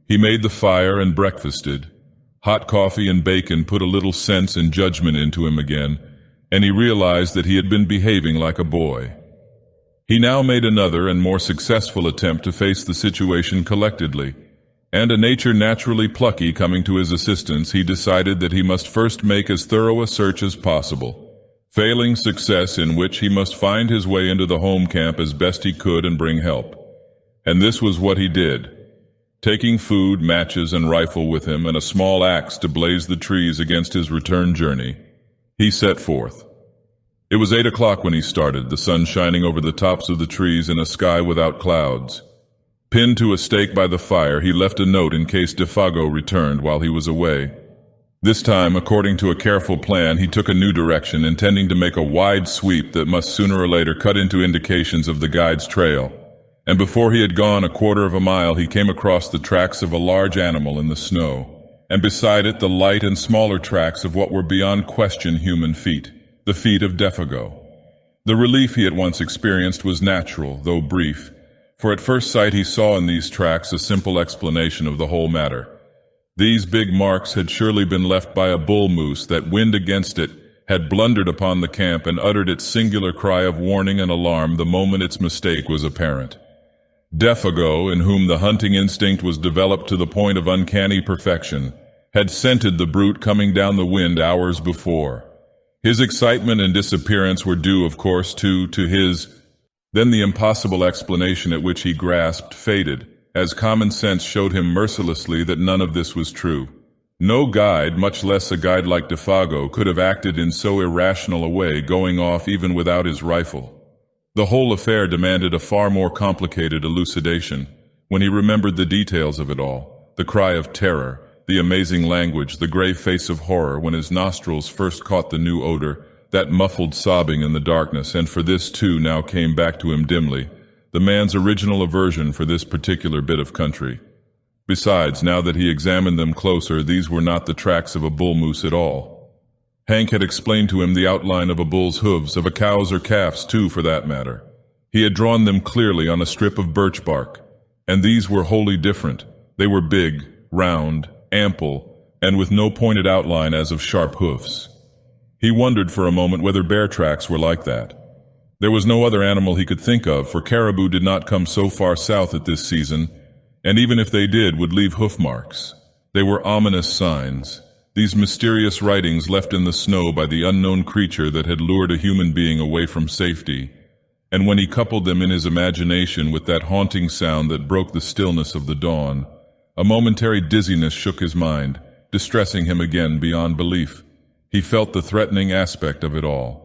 He made the fire and breakfasted. Hot coffee and bacon put a little sense and judgment into him again, and he realized that he had been behaving like a boy. He now made another and more successful attempt to face the situation collectedly, and a nature naturally plucky coming to his assistance, he decided that he must first make as thorough a search as possible, failing success in which he must find his way into the home camp as best he could and bring help. And this was what he did. Taking food, matches, and rifle with him, and a small axe to blaze the trees against his return journey, he set forth. It was 8 o'clock when he started, the sun shining over the tops of the trees in a sky without clouds. Pinned to a stake by the fire, he left a note in case Dagoth returned while he was away. This time, according to a careful plan, he took a new direction, intending to make a wide sweep that must sooner or later cut into indications of the guide's trail. And before he had gone a quarter of a mile, he came across the tracks of a large animal in the snow, and beside it the light and smaller tracks of what were beyond question human feet, the feet of Dagoth. The relief he at once experienced was natural, though brief, for at first sight he saw in these tracks a simple explanation of the whole matter. These big marks had surely been left by a bull moose that, wind against it, had blundered upon the camp and uttered its singular cry of warning and alarm the moment its mistake was apparent. Dagoth, in whom the hunting instinct was developed to the point of uncanny perfection, had scented the brute coming down the wind hours before. His excitement and disappearance were due, of course, to his... Then the impossible explanation at which he grasped faded, as common sense showed him mercilessly that none of this was true. No guide, much less a guide like Dagoth, could have acted in so irrational a way, going off even without his rifle. The whole affair demanded a far more complicated elucidation. When he remembered the details of it all, the cry of terror, the amazing language, the grave face of horror when his nostrils first caught the new odor, that muffled sobbing in the darkness, and for this too now came back to him dimly, the man's original aversion for this particular bit of country. Besides, now that he examined them closer, these were not the tracks of a bull moose at all. Hank had explained to him the outline of a bull's hooves, of a cow's or calf's too, for that matter. He had drawn them clearly on a strip of birch bark, and these were wholly different. They were big, round, ample, and with no pointed outline as of sharp hoofs. He wondered for a moment whether bear tracks were like that. There was no other animal he could think of, for caribou did not come so far south at this season, and even if they did, would leave hoof marks. They were ominous signs, these mysterious writings left in the snow by the unknown creature that had lured a human being away from safety. And when he coupled them in his imagination with that haunting sound that broke the stillness of the dawn, a momentary dizziness shook his mind, distressing him again beyond belief. He felt the threatening aspect of it all,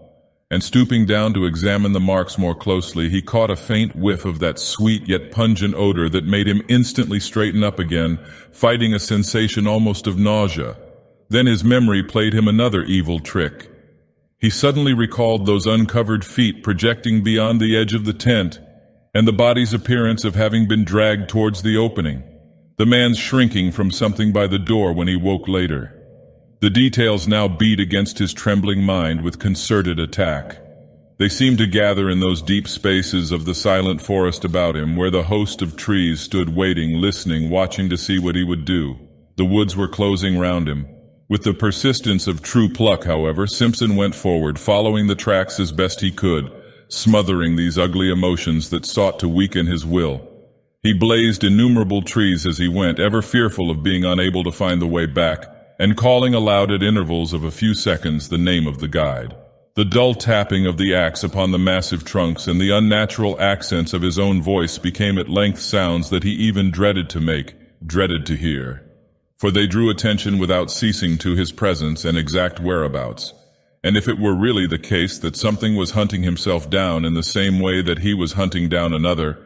and stooping down to examine the marks more closely, he caught a faint whiff of that sweet yet pungent odor that made him instantly straighten up again, fighting a sensation almost of nausea. Then his memory played him another evil trick. He suddenly recalled those uncovered feet projecting beyond the edge of the tent, and the body's appearance of having been dragged towards the opening, the man shrinking from something by the door when he woke later. The details now beat against his trembling mind with concerted attack. They seemed to gather in those deep spaces of the silent forest about him, where the host of trees stood waiting, listening, watching to see what he would do. The woods were closing round him. With the persistence of true pluck, however, Simpson went forward, following the tracks as best he could, smothering these ugly emotions that sought to weaken his will. He blazed innumerable trees as he went, ever fearful of being unable to find the way back, and calling aloud at intervals of a few seconds the name of the guide. The dull tapping of the axe upon the massive trunks and the unnatural accents of his own voice became at length sounds that he even dreaded to make, dreaded to hear. For they drew attention without ceasing to his presence and exact whereabouts. And if it were really the case that something was hunting himself down in the same way that he was hunting down another,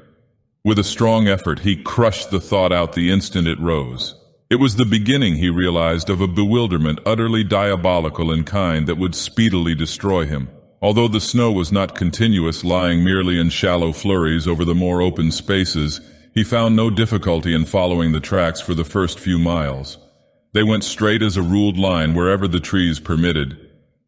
with a strong effort he crushed the thought out the instant it rose. It was the beginning, he realized, of a bewilderment utterly diabolical in kind that would speedily destroy him. Although the snow was not continuous, lying merely in shallow flurries over the more open spaces, he found no difficulty in following the tracks for the first few miles. They went straight as a ruled line wherever the trees permitted.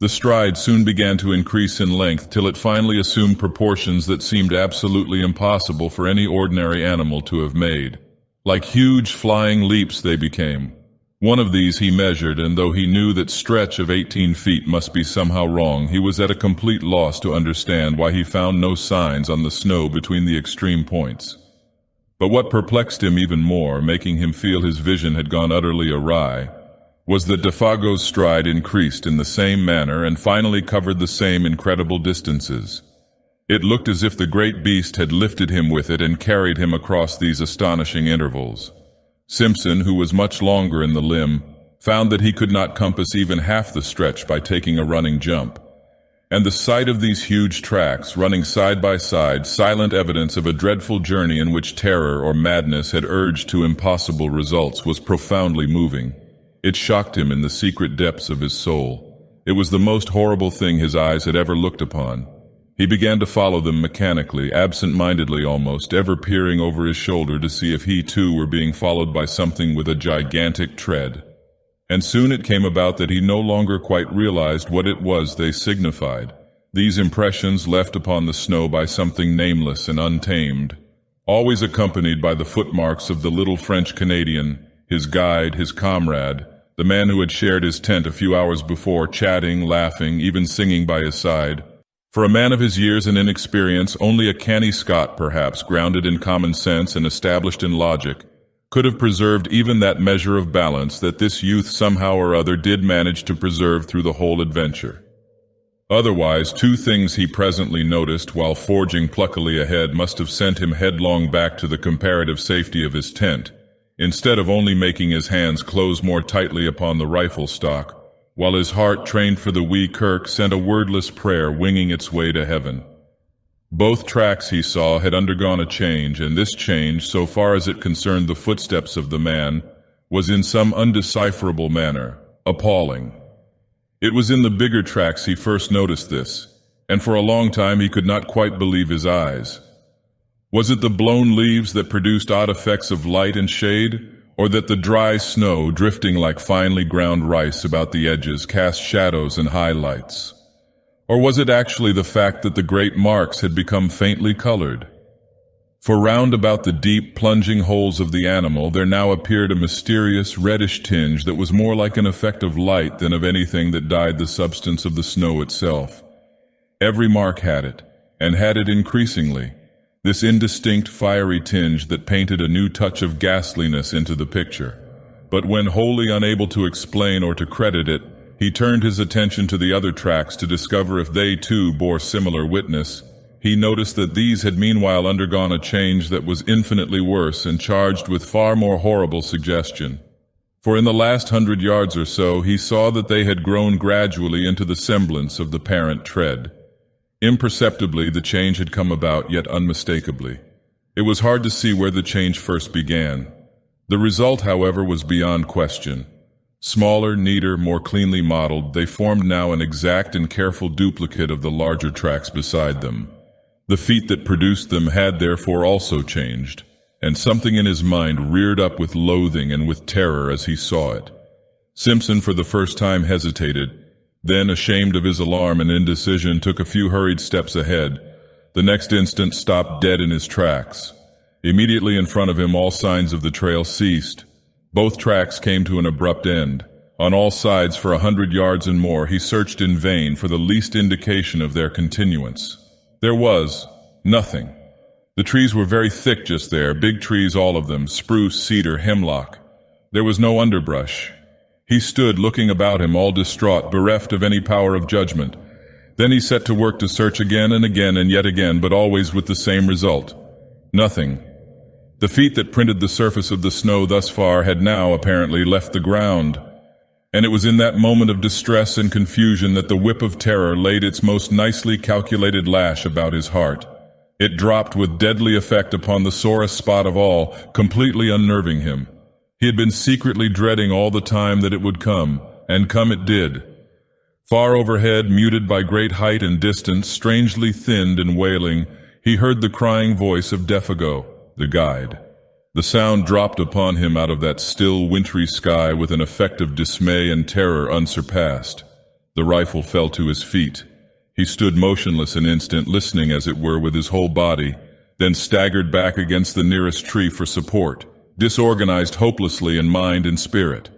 The stride soon began to increase in length till it finally assumed proportions that seemed absolutely impossible for any ordinary animal to have made. Like huge flying leaps they became. One of these he measured, and though he knew that stretch of 18 feet must be somehow wrong, he was at a complete loss to understand why he found no signs on the snow between the extreme points. But what perplexed him even more, making him feel his vision had gone utterly awry, was that Defago's stride increased in the same manner and finally covered the same incredible distances. It looked as if the great beast had lifted him with it and carried him across these astonishing intervals. Simpson, who was much longer in the limb, found that he could not compass even half the stretch by taking a running jump. And the sight of these huge tracks, running side by side, silent evidence of a dreadful journey in which terror or madness had urged to impossible results, was profoundly moving. It shocked him in the secret depths of his soul. It was the most horrible thing his eyes had ever looked upon. He began to follow them mechanically, absent-mindedly almost, ever peering over his shoulder to see if he too were being followed by something with a gigantic tread. And soon it came about that he no longer quite realized what it was they signified, these impressions left upon the snow by something nameless and untamed, always accompanied by the footmarks of the little French-Canadian, his guide, his comrade, the man who had shared his tent a few hours before, chatting, laughing, even singing by his side. For a man of his years and inexperience, only a canny Scot, perhaps, grounded in common sense and established in logic, could have preserved even that measure of balance that this youth somehow or other did manage to preserve through the whole adventure. Otherwise, two things he presently noticed while forging pluckily ahead must have sent him headlong back to the comparative safety of his tent, instead of only making his hands close more tightly upon the rifle stock, while his heart, trained for the wee kirk, sent a wordless prayer winging its way to heaven. Both tracks, he saw, had undergone a change, and this change, so far as it concerned the footsteps of the man, was in some undecipherable manner appalling. It was in the bigger tracks he first noticed this, and for a long time he could not quite believe his eyes. Was it the blown leaves that produced odd effects of light and shade, or that the dry snow, drifting like finely ground rice about the edges, cast shadows and highlights? Or was it actually the fact that the great marks had become faintly colored? For round about the deep, plunging holes of the animal there now appeared a mysterious, reddish tinge that was more like an effect of light than of anything that dyed the substance of the snow itself. Every mark had it, and had it increasingly, this indistinct fiery tinge that painted a new touch of ghastliness into the picture. But when wholly unable to explain or to credit it, he turned his attention to the other tracks to discover if they too bore similar witness. He noticed that these had meanwhile undergone a change that was infinitely worse and charged with far more horrible suggestion. For in the last 100 yards or so he saw that they had grown gradually into the semblance of the parent tread. Imperceptibly the change had come about, yet unmistakably. It was hard to see where the change first began. The result, however, was beyond question. Smaller, neater, more cleanly modeled, they formed now an exact and careful duplicate of the larger tracks beside them. The feet that produced them had therefore also changed, and something in his mind reared up with loathing and with terror as he saw it. Simpson for the first time hesitated, then, ashamed of his alarm and indecision, took a few hurried steps ahead. The next instant stopped dead in his tracks. Immediately in front of him all signs of the trail ceased. Both tracks came to an abrupt end. On all sides for 100 yards and more he searched in vain for the least indication of their continuance. There was nothing. The trees were very thick just there, big trees all of them, spruce, cedar, hemlock. There was no underbrush. He stood looking about him, all distraught, bereft of any power of judgment. Then he set to work to search again and again and yet again, but always with the same result. Nothing. The feet that printed the surface of the snow thus far had now, apparently, left the ground. And it was in that moment of distress and confusion that the whip of terror laid its most nicely calculated lash about his heart. It dropped with deadly effect upon the sorest spot of all, completely unnerving him. He had been secretly dreading all the time that it would come, and come it did. Far overhead, muted by great height and distance, strangely thinned and wailing, he heard the crying voice of Defago, the guide. The sound dropped upon him out of that still, wintry sky with an effect of dismay and terror unsurpassed. The rifle fell to his feet. He stood motionless an instant, listening as it were with his whole body, then staggered back against the nearest tree for support, disorganized hopelessly in mind and spirit.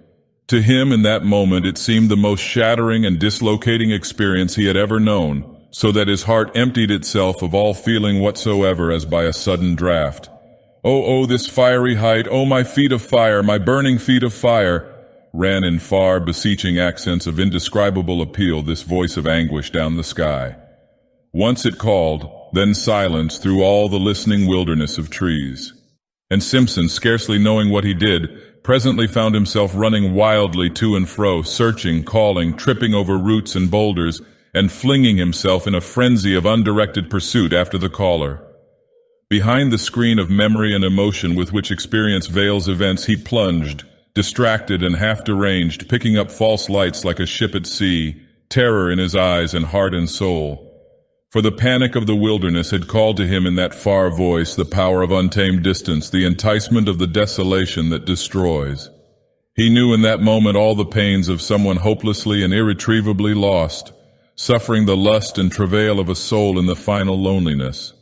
To him in that moment it seemed the most shattering and dislocating experience he had ever known, so that his heart emptied itself of all feeling whatsoever as by a sudden draught. Oh, this fiery height, oh, my feet of fire, my burning feet of fire, ran in far, beseeching accents of indescribable appeal this voice of anguish down the sky. Once it called, then silence through all the listening wilderness of trees. And Simpson, scarcely knowing what he did, presently found himself running wildly to and fro, searching, calling, tripping over roots and boulders, and flinging himself in a frenzy of undirected pursuit after the caller. Behind the screen of memory and emotion with which experience veils events, he plunged, distracted and half-deranged, picking up false lights like a ship at sea, terror in his eyes and heart and soul. For the panic of the wilderness had called to him in that far voice the power of untamed distance, the enticement of the desolation that destroys. He knew in that moment all the pains of someone hopelessly and irretrievably lost, suffering the lust and travail of a soul in the final loneliness.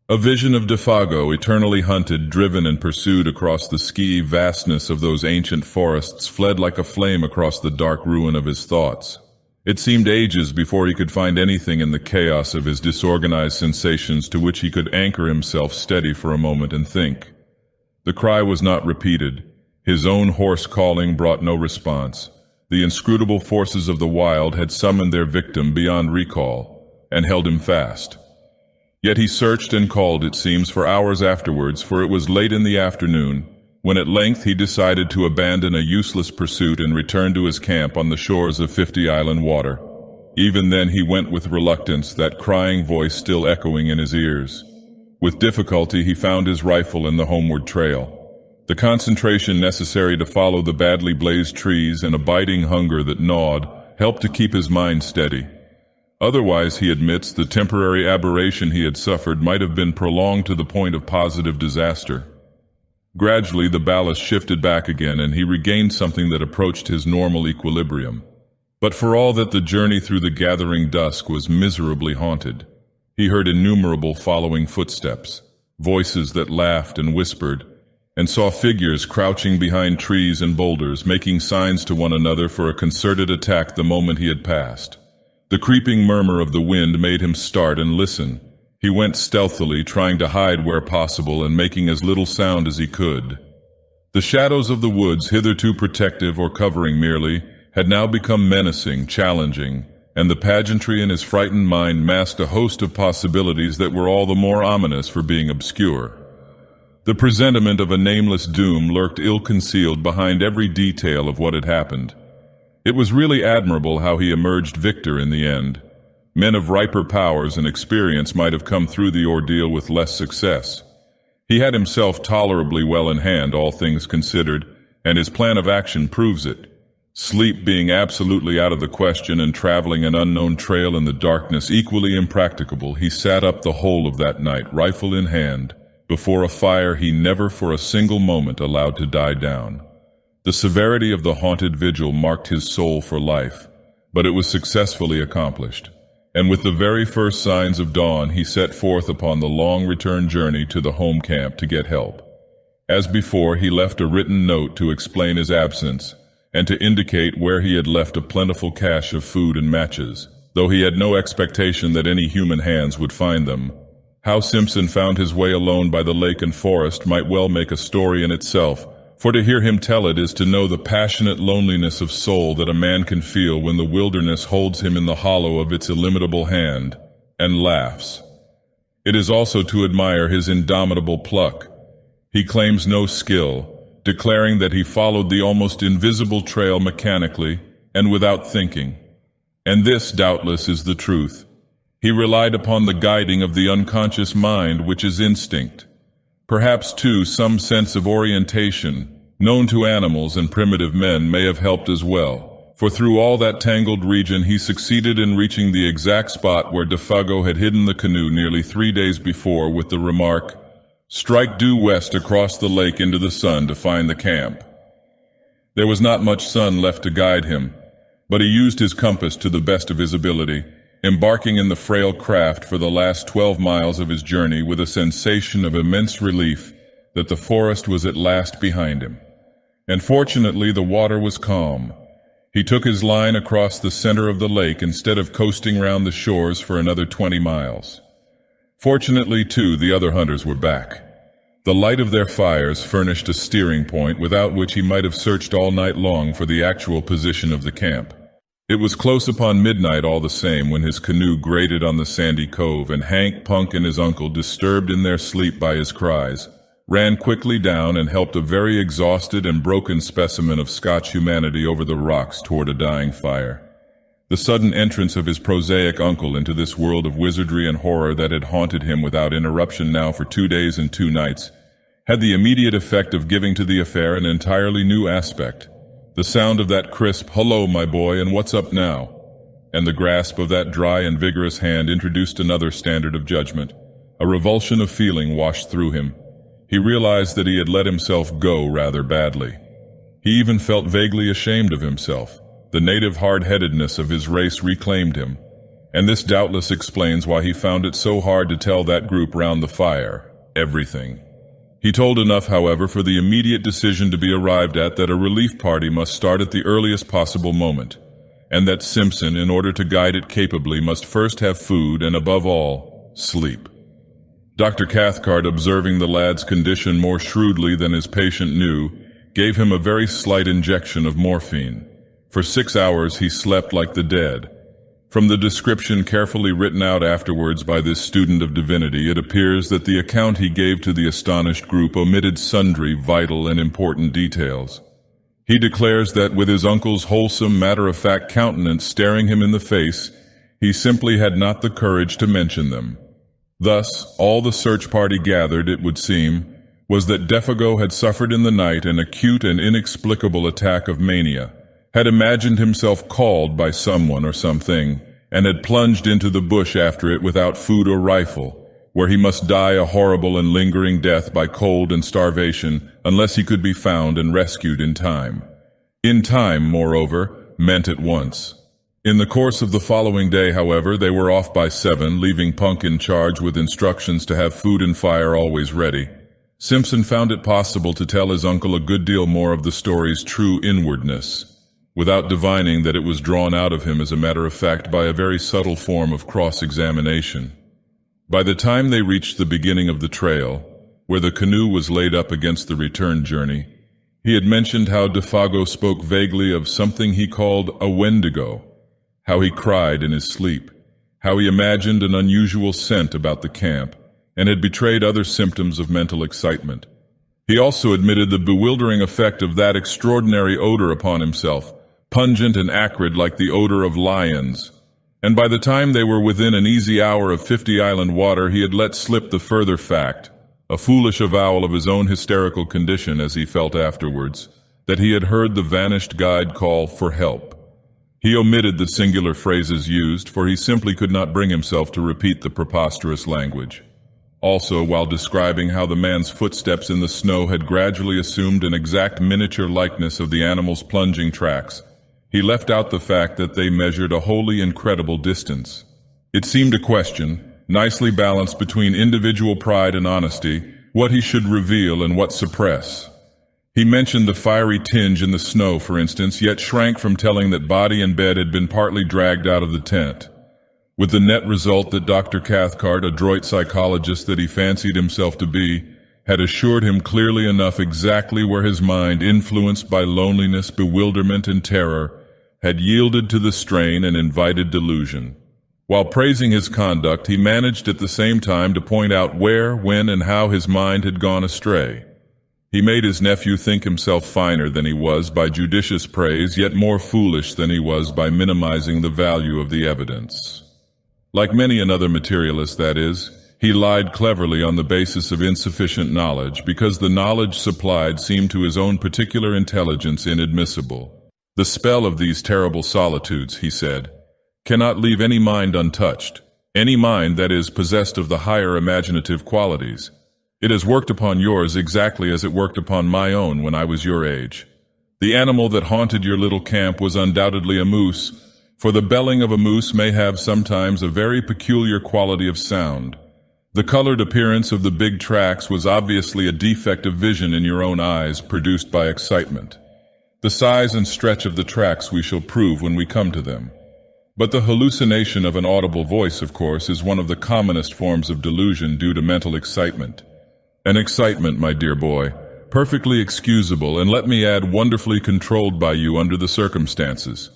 A vision of Dagoth, eternally hunted, driven and pursued across the ski vastness of those ancient forests, fled like a flame across the dark ruin of his thoughts. It seemed ages before he could find anything in the chaos of his disorganized sensations to which he could anchor himself steady for a moment and think. The cry was not repeated. His own hoarse calling brought no response. The inscrutable forces of the wild had summoned their victim beyond recall and held him fast. Yet he searched and called, it seems, for hours afterwards, for it was late in the afternoon, when at length he decided to abandon a useless pursuit and return to his camp on the shores of 50 Island Water. Even then he went with reluctance, that crying voice still echoing in his ears. With difficulty he found his rifle in the homeward trail. The concentration necessary to follow the badly blazed trees and a biting hunger that gnawed helped to keep his mind steady. Otherwise, he admits, the temporary aberration he had suffered might have been prolonged to the point of positive disaster. Gradually, the ballast shifted back again, and he regained something that approached his normal equilibrium. But for all that the journey through the gathering dusk was miserably haunted, he heard innumerable following footsteps, voices that laughed and whispered, and saw figures crouching behind trees and boulders, making signs to one another for a concerted attack the moment he had passed. The creeping murmur of the wind made him start and listen. He went stealthily, trying to hide where possible and making as little sound as he could. The shadows of the woods, hitherto protective or covering merely, had now become menacing, challenging, and the pageantry in his frightened mind masked a host of possibilities that were all the more ominous for being obscure. The presentiment of a nameless doom lurked ill-concealed behind every detail of what had happened. It was really admirable how he emerged victor in the end. Men of riper powers and experience might have come through the ordeal with less success. He had himself tolerably well in hand, all things considered, and his plan of action proves it. Sleep being absolutely out of the question and traveling an unknown trail in the darkness equally impracticable, he sat up the whole of that night, rifle in hand, before a fire he never for a single moment allowed to die down. The severity of the haunted vigil marked his soul for life, but it was successfully accomplished, and with the very first signs of dawn he set forth upon the long return journey to the home camp to get help. As before, he left a written note to explain his absence, and to indicate where he had left a plentiful cache of food and matches, though he had no expectation that any human hands would find them. How Simpson found his way alone by the lake and forest might well make a story in itself, for to hear him tell it is to know the passionate loneliness of soul that a man can feel when the wilderness holds him in the hollow of its illimitable hand, and laughs. It is also to admire his indomitable pluck. He claims no skill, declaring that he followed the almost invisible trail mechanically and without thinking. And this, doubtless, is the truth. He relied upon the guiding of the unconscious mind, which is instinct. Perhaps, too, some sense of orientation, known to animals and primitive men, may have helped as well, for through all that tangled region he succeeded in reaching the exact spot where Dagoth had hidden the canoe nearly 3 days before with the remark, "Strike due west across the lake into the sun to find the camp." There was not much sun left to guide him, but he used his compass to the best of his ability, embarking in the frail craft for the last 12 miles of his journey with a sensation of immense relief that the forest was at last behind him. and fortunately the water was calm. He took his line across the center of the lake instead of coasting round the shores for another 20 miles. Fortunately, too, the other hunters were back. The light of their fires furnished a steering point without which he might have searched all night long for the actual position of the camp. It was close upon midnight all the same when his canoe grated on the sandy cove, and Hank, Punk, and his uncle, disturbed in their sleep by his cries, ran quickly down and helped a very exhausted and broken specimen of Scotch humanity over the rocks toward a dying fire. The sudden entrance of his prosaic uncle into this world of wizardry and horror that had haunted him without interruption now for 2 days and 2 nights had the immediate effect of giving to the affair an entirely new aspect. The sound of that crisp, "Hello, my boy, and what's up now?" and the grasp of that dry and vigorous hand introduced another standard of judgment. A revulsion of feeling washed through him. He realized that he had let himself go rather badly. He even felt vaguely ashamed of himself. The native hard-headedness of his race reclaimed him, and this doubtless explains why he found it so hard to tell that group round the fire everything. He told enough, however, for the immediate decision to be arrived at that a relief party must start at the earliest possible moment, and that Simpson, in order to guide it capably, must first have food and, above all, sleep. Dr. Cathcart, observing the lad's condition more shrewdly than his patient knew, gave him a very slight injection of morphine. For 6 hours he slept like the dead. From the description carefully written out afterwards by this student of divinity, it appears that the account he gave to the astonished group omitted sundry vital and important details. He declares that with his uncle's wholesome, matter-of-fact countenance staring him in the face, he simply had not the courage to mention them. Thus, all the search party gathered, it would seem, was that Defago had suffered in the night an acute and inexplicable attack of mania, had imagined himself called by someone or something, and had plunged into the bush after it without food or rifle, where he must die a horrible and lingering death by cold and starvation unless he could be found and rescued in time. In time, moreover, meant at once. In the course of the following day, however, they were off by 7, leaving Punk in charge with instructions to have food and fire always ready. Simpson found it possible to tell his uncle a good deal more of the story's true inwardness, without divining that it was drawn out of him as a matter of fact by a very subtle form of cross-examination. By the time they reached the beginning of the trail, where the canoe was laid up against the return journey, he had mentioned how Defago spoke vaguely of something he called a Wendigo, how he cried in his sleep, how he imagined an unusual scent about the camp, and had betrayed other symptoms of mental excitement. He also admitted the bewildering effect of that extraordinary odor upon himself, pungent and acrid like the odor of lions, and by the time they were within an easy hour of 50 Island water, he had let slip the further fact, a foolish avowal of his own hysterical condition as he felt afterwards, that he had heard the vanished guide call for help. He omitted the singular phrases used, for he simply could not bring himself to repeat the preposterous language. Also, while describing how the man's footsteps in the snow had gradually assumed an exact miniature likeness of the animal's plunging tracks, he left out the fact that they measured a wholly incredible distance. It seemed a question, nicely balanced between individual pride and honesty, what he should reveal and what suppress. He mentioned the fiery tinge in the snow, for instance, yet shrank from telling that body and bed had been partly dragged out of the tent, with the net result that Dr. Cathcart, adroit psychologist that he fancied himself to be, had assured him clearly enough exactly where his mind, influenced by loneliness, bewilderment, and terror, had yielded to the strain and invited delusion. While praising his conduct, he managed at the same time to point out where, when, and how his mind had gone astray. He made his nephew think himself finer than he was by judicious praise, yet more foolish than he was by minimizing the value of the evidence. Like many another materialist, that is, he lied cleverly on the basis of insufficient knowledge, because the knowledge supplied seemed to his own particular intelligence inadmissible. The spell of these terrible solitudes, he said, cannot leave any mind untouched, any mind that is possessed of the higher imaginative qualities. It has worked upon yours exactly as it worked upon my own when I was your age. The animal that haunted your little camp was undoubtedly a moose, for the belling of a moose may have sometimes a very peculiar quality of sound. The colored appearance of the big tracks was obviously a defect of vision in your own eyes produced by excitement. The size and stretch of the tracks we shall prove when we come to them. But the hallucination of an audible voice, of course, is one of the commonest forms of delusion due to mental excitement. An excitement, my dear boy, perfectly excusable, and let me add, wonderfully controlled by you under the circumstances.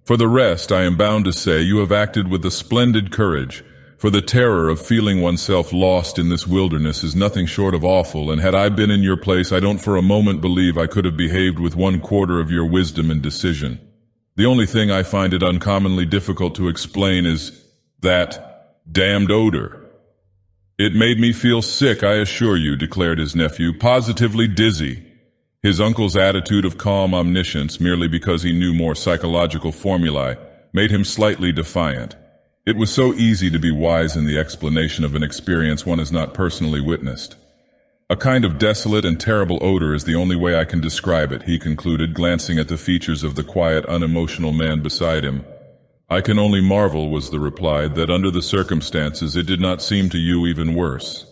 For the rest, I am bound to say you have acted with a splendid courage, for the terror of feeling oneself lost in this wilderness is nothing short of awful, and had I been in your place, I don't for a moment believe I could have behaved with 1/4 of your wisdom and decision. The only thing I find it uncommonly difficult to explain is that damned odor. It made me feel sick, I assure you, declared his nephew, positively dizzy. His uncle's attitude of calm omniscience, merely because he knew more psychological formulae, made him slightly defiant. It was so easy to be wise in the explanation of an experience one has not personally witnessed. A kind of desolate and terrible odor is the only way I can describe it, he concluded, glancing at the features of the quiet, unemotional man beside him. I can only marvel, was the reply, that under the circumstances it did not seem to you even worse.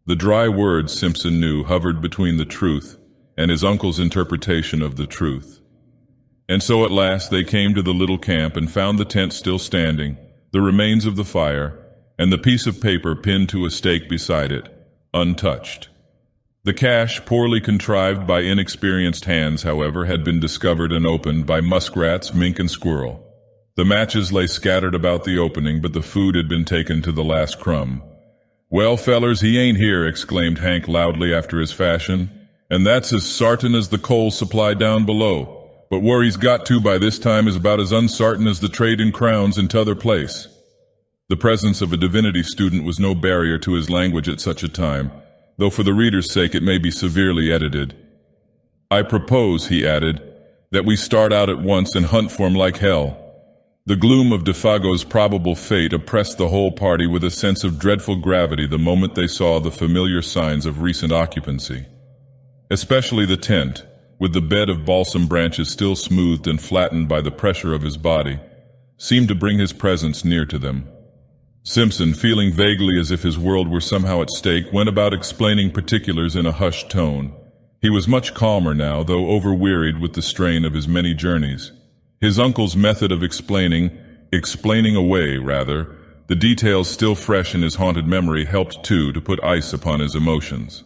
The dry words, Simpson knew, hovered between the truth and his uncle's interpretation of the truth. And so at last they came to the little camp and found the tent still standing, the remains of the fire, and the piece of paper pinned to a stake beside it, untouched. The cache, poorly contrived by inexperienced hands, however, had been discovered and opened by muskrats, mink, and squirrel. The matches lay scattered about the opening, but the food had been taken to the last crumb. "Well, fellers, he ain't here," exclaimed Hank loudly after his fashion, "and that's as sartain as the coal supply down below. But where he's got to by this time is about as unsartain as the trade in crowns in t'other place." The presence of a divinity student was no barrier to his language at such a time, though for the reader's sake it may be severely edited. "I propose," he added, "that we start out at once and hunt for him like hell." The gloom of Defago's probable fate oppressed the whole party with a sense of dreadful gravity the moment they saw the familiar signs of recent occupancy. Especially the tent, with the bed of balsam branches still smoothed and flattened by the pressure of his body, seemed to bring his presence near to them. Simpson, feeling vaguely as if his world were somehow at stake, went about explaining particulars in a hushed tone. He was much calmer now, though overwearied with the strain of his many journeys. His uncle's method of explaining away, the details still fresh in his haunted memory helped, too, to put ice upon his emotions.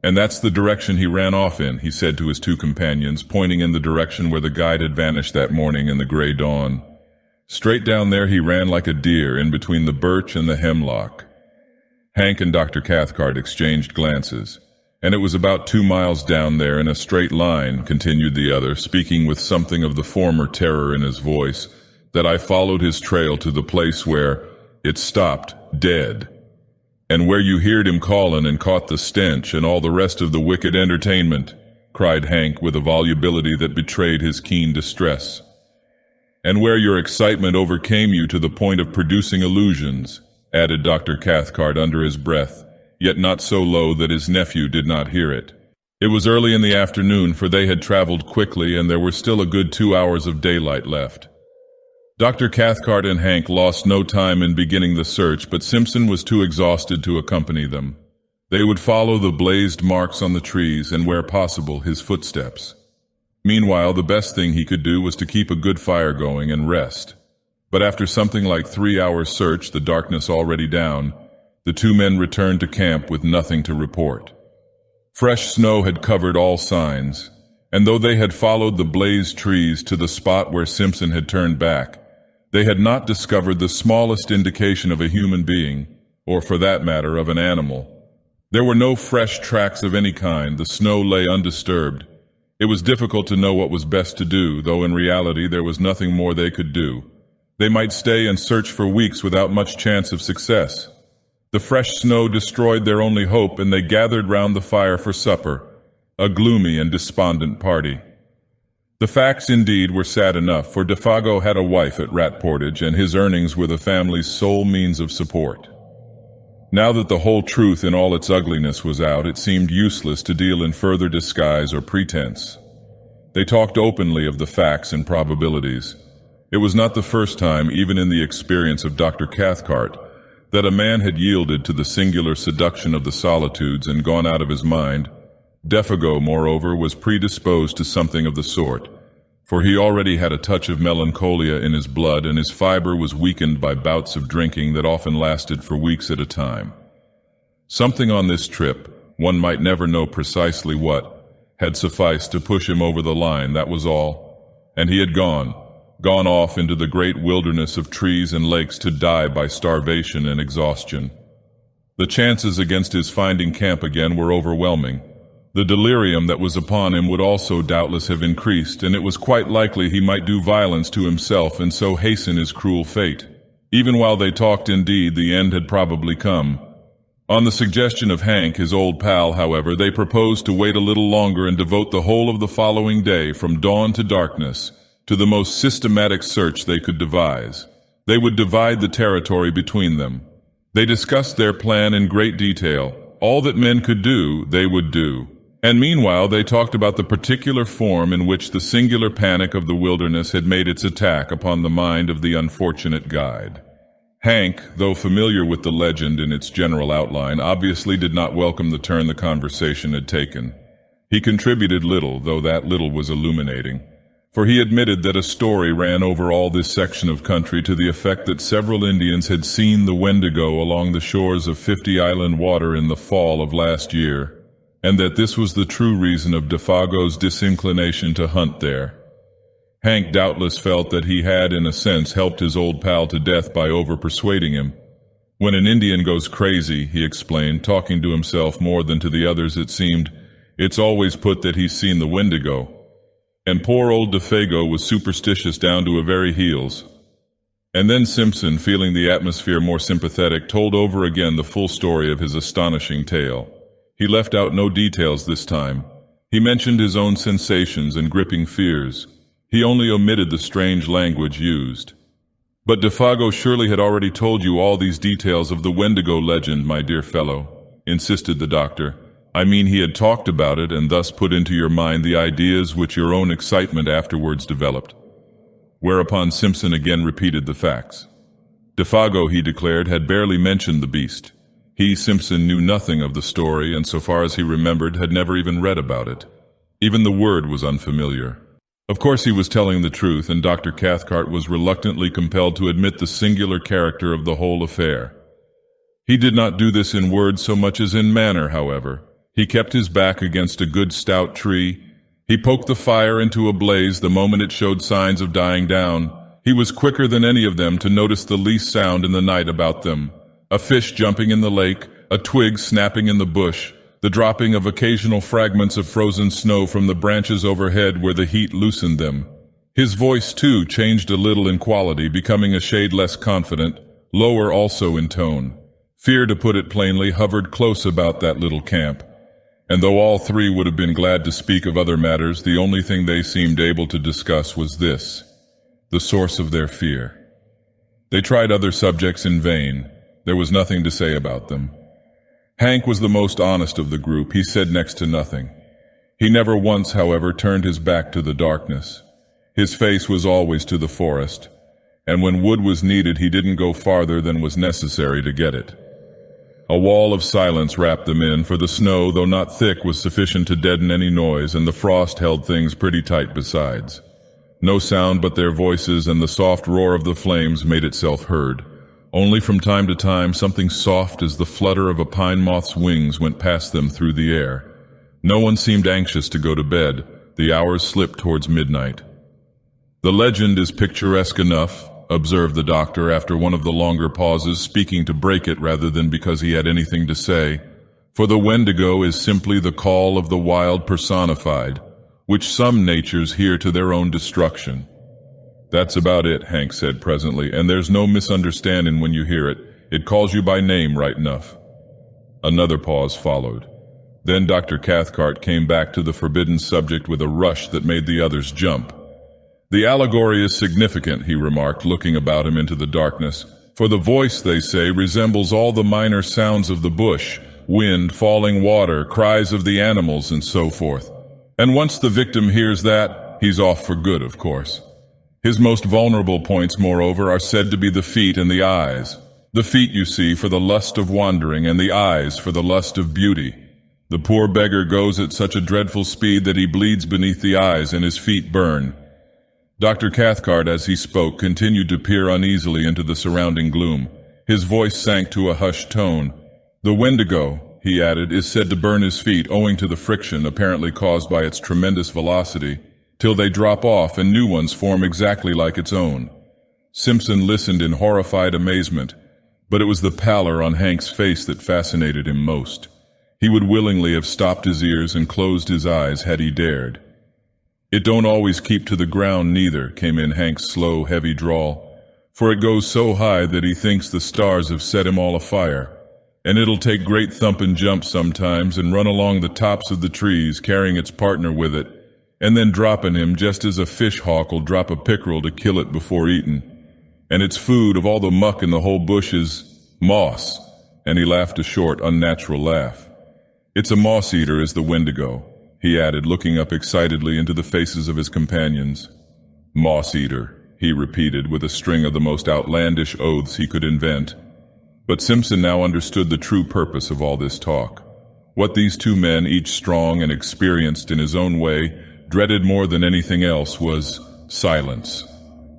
"And that's the direction he ran off in," he said to his two companions, pointing in the direction where the guide had vanished that morning in the gray dawn. "Straight down there he ran like a deer, in between the birch and the hemlock." Hank and Dr. Cathcart exchanged glances. "And it was about 2 miles down there in a straight line," continued the other, speaking with something of the former terror in his voice, "that I followed his trail to the place where it stopped dead. And where you heard him callin' and caught the stench and all the rest of the wicked entertainment," cried Hank with a volubility that betrayed his keen distress. "And where your excitement overcame you to the point of producing illusions," added Dr. Cathcart under his breath, yet not so low that his nephew did not hear it. It was early in the afternoon, for they had traveled quickly and there were still a good 2 hours of daylight left. Dr. Cathcart and Hank lost no time in beginning the search, but Simpson was too exhausted to accompany them. They would follow the blazed marks on the trees and, where possible, his footsteps. Meanwhile, the best thing he could do was to keep a good fire going and rest. But after something like 3 hours' search, the darkness already down, the two men returned to camp with nothing to report. Fresh snow had covered all signs, and though they had followed the blazed trees to the spot where Simpson had turned back, they had not discovered the smallest indication of a human being, or for that matter, of an animal. There were no fresh tracks of any kind. The snow lay undisturbed. It was difficult to know what was best to do, though in reality there was nothing more they could do. They might stay and search for weeks without much chance of success. The fresh snow destroyed their only hope, and they gathered round the fire for supper, a gloomy and despondent party. The facts indeed were sad enough, for Defago had a wife at Rat Portage, and his earnings were the family's sole means of support. Now that the whole truth in all its ugliness was out, it seemed useless to deal in further disguise or pretense. They talked openly of the facts and probabilities. It was not the first time, even in the experience of Dr. Cathcart, that a man had yielded to the singular seduction of the solitudes and gone out of his mind. Defago, moreover, was predisposed to something of the sort, for he already had a touch of melancholia in his blood, and his fiber was weakened by bouts of drinking that often lasted for weeks at a time. Something on this trip, one might never know precisely what, had sufficed to push him over the line, that was all, and he had gone off into the great wilderness of trees and lakes to die by starvation and exhaustion. The chances against his finding camp again were overwhelming. The delirium that was upon him would also doubtless have increased, and it was quite likely he might do violence to himself and so hasten his cruel fate. Even while they talked, indeed, the end had probably come. On the suggestion of Hank, his old pal, however, they proposed to wait a little longer and devote the whole of the following day, from dawn to darkness, to the most systematic search they could devise. They would divide the territory between them. They discussed their plan in great detail. All that men could do, they would do. And meanwhile they talked about the particular form in which the singular panic of the wilderness had made its attack upon the mind of the unfortunate guide. Hank, though familiar with the legend in its general outline, obviously did not welcome the turn the conversation had taken. He contributed little, though that little was illuminating, for he admitted that a story ran over all this section of country to the effect that several Indians had seen the Wendigo along the shores of 50 Island Water in the fall of last year, and that this was the true reason of Defago's disinclination to hunt there. Hank doubtless felt that he had, in a sense, helped his old pal to death by over-persuading him. When an Indian goes crazy, he explained, talking to himself more than to the others it seemed, it's always put that he's seen the Wendigo. And poor old Defago was superstitious down to her very heels. And then Simpson, feeling the atmosphere more sympathetic, told over again the full story of his astonishing tale. He left out no details this time. He mentioned his own sensations and gripping fears. He only omitted the strange language used. But Defago surely had already told you all these details of the Wendigo legend, my dear fellow, insisted the doctor. I mean, he had talked about it and thus put into your mind the ideas which your own excitement afterwards developed. Whereupon Simpson again repeated the facts. Defago, he declared, had barely mentioned the beast. He, Simpson, knew nothing of the story, and so far as he remembered, had never even read about it. Even the word was unfamiliar. Of course he was telling the truth, and Dr. Cathcart was reluctantly compelled to admit the singular character of the whole affair. He did not do this in word so much as in manner, however. He kept his back against a good stout tree. He poked the fire into a blaze the moment it showed signs of dying down. He was quicker than any of them to notice the least sound in the night about them. A fish jumping in the lake, a twig snapping in the bush, the dropping of occasional fragments of frozen snow from the branches overhead where the heat loosened them. His voice, too, changed a little in quality, becoming a shade less confident, lower also in tone. Fear, to put it plainly, hovered close about that little camp. And though all three would have been glad to speak of other matters, the only thing they seemed able to discuss was this, the source of their fear. They tried other subjects in vain. There was nothing to say about them. Hank was the most honest of the group. He said next to nothing. He never once, however, turned his back to the darkness. His face was always to the forest, and when wood was needed he didn't go farther than was necessary to get it. A wall of silence wrapped them in, for the snow, though not thick, was sufficient to deaden any noise, and the frost held things pretty tight besides. No sound but their voices and the soft roar of the flames made itself heard. Only from time to time something soft as the flutter of a pine moth's wings went past them through the air. No one seemed anxious to go to bed. The hours slipped towards midnight. The legend is picturesque enough, observed the doctor after one of the longer pauses, speaking to break it rather than because he had anything to say. For the Wendigo is simply the call of the wild personified, which some natures hear to their own destruction. That's about it, Hank said presently, and there's no misunderstanding when you hear it. It calls you by name right enough. Another pause followed. Then Dr. Cathcart came back to the forbidden subject with a rush that made the others jump. The allegory is significant, he remarked, looking about him into the darkness, for the voice, they say, resembles all the minor sounds of the bush, wind, falling water, cries of the animals, and so forth. And once the victim hears that, he's off for good, of course. His most vulnerable points, moreover, are said to be the feet and the eyes. The feet, you see, for the lust of wandering, and the eyes for the lust of beauty. The poor beggar goes at such a dreadful speed that he bleeds beneath the eyes and his feet burn. Dr. Cathcart, as he spoke, continued to peer uneasily into the surrounding gloom. His voice sank to a hushed tone. The Wendigo, he added, is said to burn his feet owing to the friction apparently caused by its tremendous velocity, till they drop off and new ones form exactly like its own. Simpson listened in horrified amazement, but it was the pallor on Hank's face that fascinated him most. He would willingly have stopped his ears and closed his eyes had he dared. "It don't always keep to the ground neither," came in Hank's slow, heavy drawl, "for it goes so high that he thinks the stars have set him all afire. And it'll take great thumping jumps sometimes and run along the tops of the trees carrying its partner with it, and then dropping him just as a fish hawk will drop a pickerel to kill it before eating. And its food of all the muck in the whole bush is moss," and he laughed a short, unnatural laugh. "It's a moss-eater, is the Wendigo," he added, looking up excitedly into the faces of his companions. "Moss-eater," he repeated with a string of the most outlandish oaths he could invent. But Simpson now understood the true purpose of all this talk. What these two men, each strong and experienced in his own way, dreaded more than anything else was silence.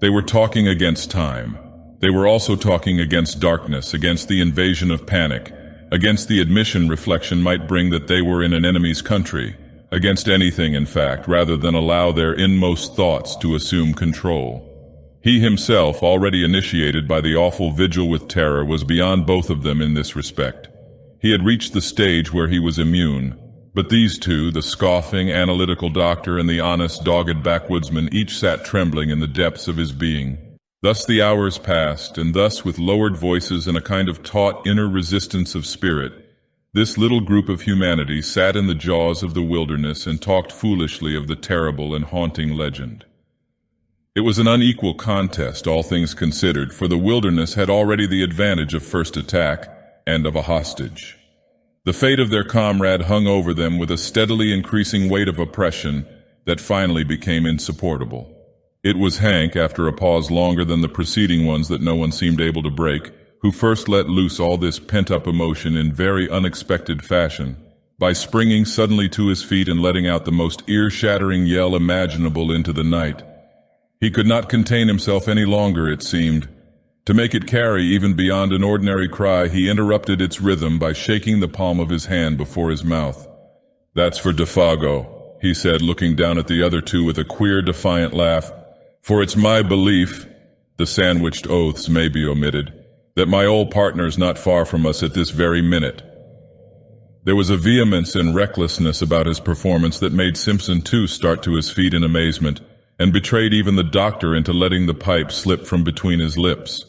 They were talking against time. They were also talking against darkness, against the invasion of panic, against the admission reflection might bring that they were in an enemy's country, against anything, in fact, rather than allow their inmost thoughts to assume control. He himself, already initiated by the awful vigil with terror, was beyond both of them in this respect. He had reached the stage where he was immune, but these two, the scoffing, analytical doctor and the honest, dogged backwoodsman, each sat trembling in the depths of his being. Thus the hours passed, and thus, with lowered voices and a kind of taut inner resistance of spirit, this little group of humanity sat in the jaws of the wilderness and talked foolishly of the terrible and haunting legend. It was an unequal contest, all things considered, for the wilderness had already the advantage of first attack and of a hostage. The fate of their comrade hung over them with a steadily increasing weight of oppression that finally became insupportable. It was Hank, after a pause longer than the preceding ones that no one seemed able to break, who first let loose all this pent-up emotion in very unexpected fashion, by springing suddenly to his feet and letting out the most ear-shattering yell imaginable into the night. He could not contain himself any longer, it seemed. To make it carry even beyond an ordinary cry, he interrupted its rhythm by shaking the palm of his hand before his mouth. "That's for Defago," he said, looking down at the other two with a queer, defiant laugh. "For it's my belief," the sandwiched oaths may be omitted, "that my old partner's not far from us at this very minute." There was a vehemence and recklessness about his performance that made Simpson too start to his feet in amazement, and betrayed even the doctor into letting the pipe slip from between his lips.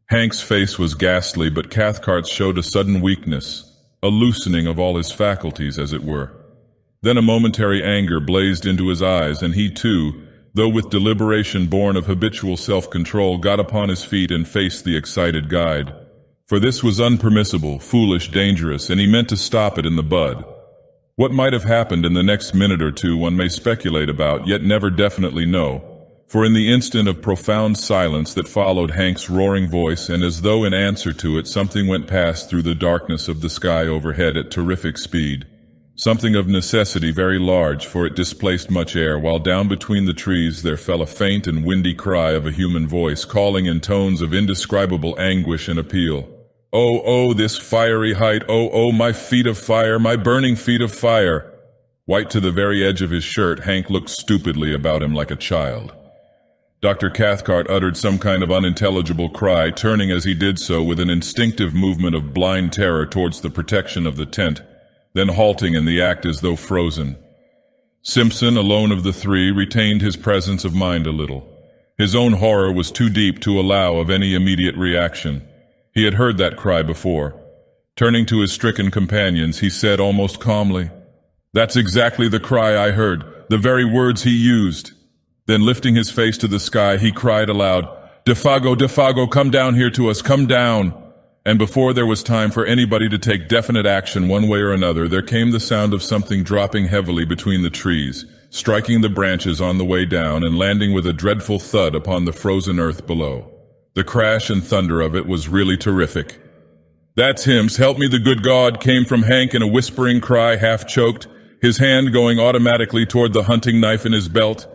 Hank's face was ghastly, but Cathcart's showed a sudden weakness, a loosening of all his faculties, as it were. Then a momentary anger blazed into his eyes, and he too, though with deliberation born of habitual self-control, got upon his feet and faced the excited guide. For this was unpermissible, foolish, dangerous, and he meant to stop it in the bud. What might have happened in the next minute or two one may speculate about, yet never definitely know, for in the instant of profound silence that followed Hank's roaring voice, and as though in answer to it, something went past through the darkness of the sky overhead at terrific speed. Something of necessity very large, for it displaced much air, while down between the trees there fell a faint and windy cry of a human voice, calling in tones of indescribable anguish and appeal. "Oh, oh, this fiery height! Oh, oh, my feet of fire, my burning feet of fire!" White to the very edge of his shirt, Hank looked stupidly about him like a child. Dr. Cathcart uttered some kind of unintelligible cry, turning as he did so with an instinctive movement of blind terror towards the protection of the tent, then halting in the act as though frozen. Simpson, alone of the three, retained his presence of mind a little. His own horror was too deep to allow of any immediate reaction. He had heard that cry before. Turning to his stricken companions, he said almost calmly, "That's exactly the cry I heard, the very words he used." Then lifting his face to the sky, he cried aloud, "Defago, Defago, come down here to us, come down!" And before there was time for anybody to take definite action one way or another, there came the sound of something dropping heavily between the trees, striking the branches on the way down and landing with a dreadful thud upon the frozen earth below. The crash and thunder of it was really terrific. "That's him, help me the good God," came from Hank in a whispering cry, half-choked, his hand going automatically toward the hunting knife in his belt.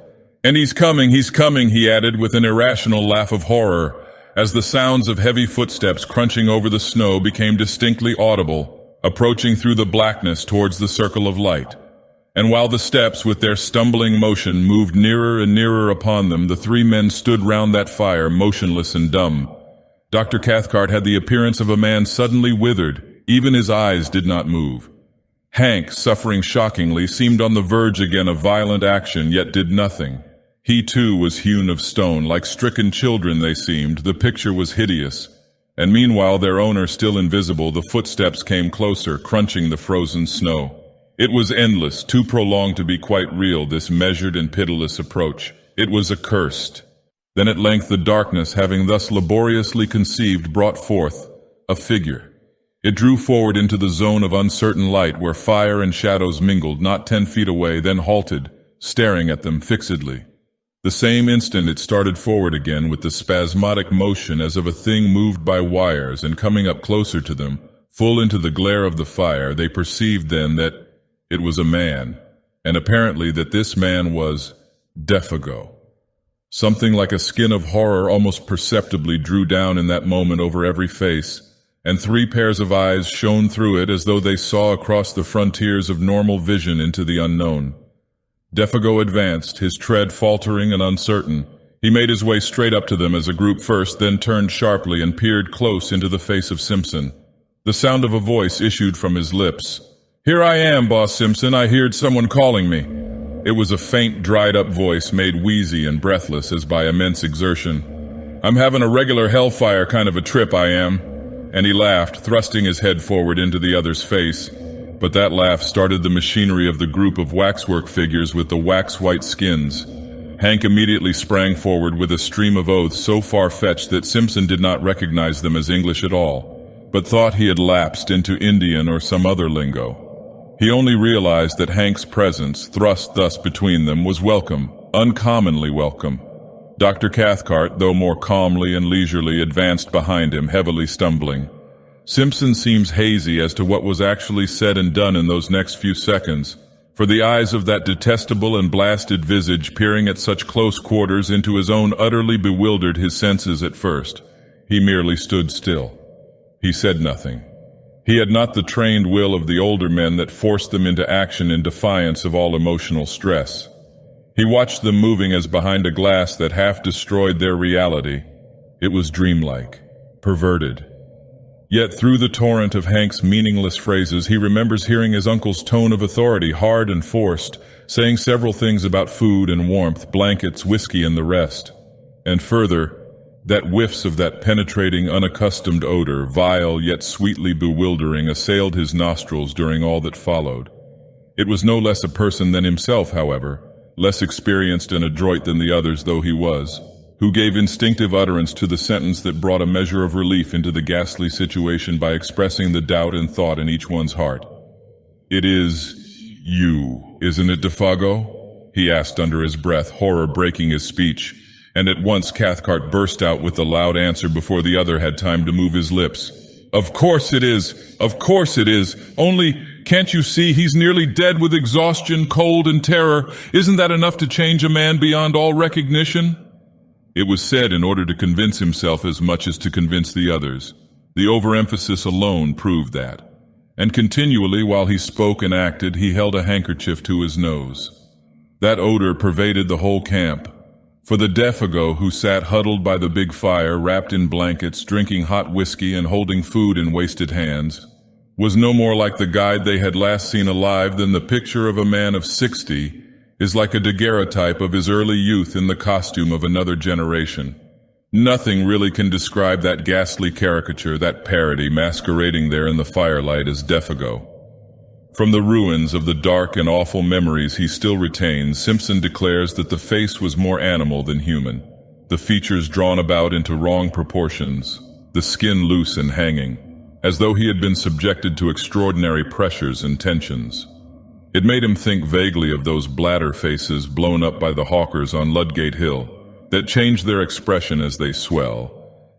"And he's coming," he added with an irrational laugh of horror, as the sounds of heavy footsteps crunching over the snow became distinctly audible, approaching through the blackness towards the circle of light. And while the steps, with their stumbling motion, moved nearer and nearer upon them, the three men stood round that fire, motionless and dumb. Dr. Cathcart had the appearance of a man suddenly withered. Even his eyes did not move. Hank, suffering shockingly, seemed on the verge again of violent action, yet did nothing. He too was hewn of stone. Like stricken children they seemed. The picture was hideous. And meanwhile, their owner still invisible, the footsteps came closer, crunching the frozen snow. It was endless, too prolonged to be quite real, this measured and pitiless approach. It was accursed. Then at length the darkness, having thus laboriously conceived, brought forth a figure. It drew forward into the zone of uncertain light where fire and shadows mingled, not 10 feet away, then halted, staring at them fixedly. The same instant it started forward again with the spasmodic motion as of a thing moved by wires, and coming up closer to them, full into the glare of the fire, they perceived then that it was a man, and apparently that this man was Dagoth. Something like a skin of horror almost perceptibly drew down in that moment over every face, and 3 pairs of eyes shone through it as though they saw across the frontiers of normal vision into the unknown. Dagoth advanced, his tread faltering and uncertain. He made his way straight up to them as a group first, then turned sharply and peered close into the face of Simpson. The sound of a voice issued from his lips. "Here I am, Boss Simpson. I heard someone calling me." It was a faint, dried-up voice made wheezy and breathless as by immense exertion. "I'm having a regular hellfire kind of a trip, I am." And he laughed, thrusting his head forward into the other's face. But that laugh started the machinery of the group of waxwork figures with the wax-white skins. Hank immediately sprang forward with a stream of oaths so far-fetched that Simpson did not recognize them as English at all, but thought he had lapsed into Indian or some other lingo. He only realized that Hank's presence, thrust thus between them, was welcome, uncommonly welcome. Dr. Cathcart, though more calmly and leisurely, advanced behind him, heavily stumbling. Simpson seems hazy as to what was actually said and done in those next few seconds, for the eyes of that detestable and blasted visage peering at such close quarters into his own utterly bewildered his senses at first. He merely stood still. He said nothing. He had not the trained will of the older men that forced them into action in defiance of all emotional stress. He watched them moving as behind a glass that half destroyed their reality. It was dreamlike, perverted. Yet through the torrent of Hank's meaningless phrases, he remembers hearing his uncle's tone of authority, hard and forced, saying several things about food and warmth, blankets, whiskey, and the rest. And further, that whiffs of that penetrating, unaccustomed odor, vile yet sweetly bewildering, assailed his nostrils during all that followed. It was no less a person than himself, however, less experienced and adroit than the others though he was, who gave instinctive utterance to the sentence that brought a measure of relief into the ghastly situation by expressing the doubt and thought in each one's heart. "It is you, isn't it, Dagoth?" he asked under his breath, horror breaking his speech. And at once Cathcart burst out with the loud answer before the other had time to move his lips. "Of course it is! Of course it is! Only, can't you see he's nearly dead with exhaustion, cold, and terror? Isn't that enough to change a man beyond all recognition?" It was said in order to convince himself as much as to convince the others. The overemphasis alone proved that. And continually, while he spoke and acted, he held a handkerchief to his nose. That odor pervaded the whole camp. For the Dagoth, who sat huddled by the big fire, wrapped in blankets, drinking hot whiskey and holding food in wasted hands, was no more like the guide they had last seen alive than the picture of a man of 60 is like a daguerreotype of his early youth in the costume of another generation. Nothing really can describe that ghastly caricature, that parody masquerading there in the firelight as Dagoth. From the ruins of the dark and awful memories he still retains, Simpson declares that the face was more animal than human, the features drawn about into wrong proportions, the skin loose and hanging, as though he had been subjected to extraordinary pressures and tensions. It made him think vaguely of those bladder faces blown up by the hawkers on Ludgate Hill, that change their expression as they swell,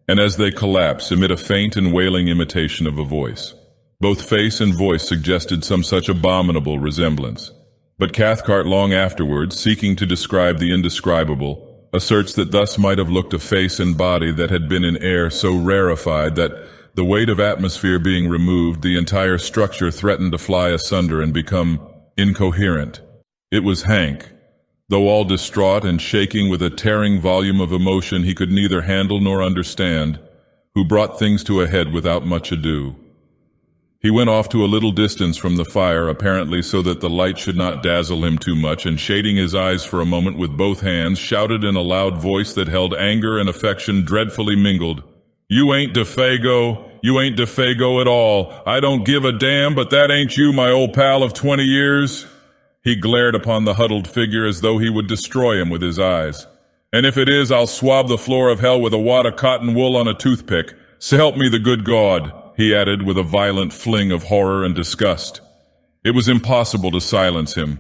and as they collapsed, emit a faint and wailing imitation of a voice. Both face and voice suggested some such abominable resemblance. But Cathcart, long afterwards, seeking to describe the indescribable, asserts that thus might have looked a face and body that had been in air so rarefied that, the weight of atmosphere being removed, the entire structure threatened to fly asunder and become incoherent. It was Hank. Though all distraught and shaking with a tearing volume of emotion he could neither handle nor understand, who brought things to a head without much ado. He went off to a little distance from the fire, apparently so that the light should not dazzle him too much, and shading his eyes for a moment with both hands, shouted in a loud voice that held anger and affection dreadfully mingled, "You ain't Defago! You ain't Defago at all! I don't give a damn, but that ain't you, my old pal of 20 years!" He glared upon the huddled figure as though he would destroy him with his eyes. "And if it is, I'll swab the floor of hell with a wad of cotton wool on a toothpick. So help me the good God," he added with a violent fling of horror and disgust. It was impossible to silence him.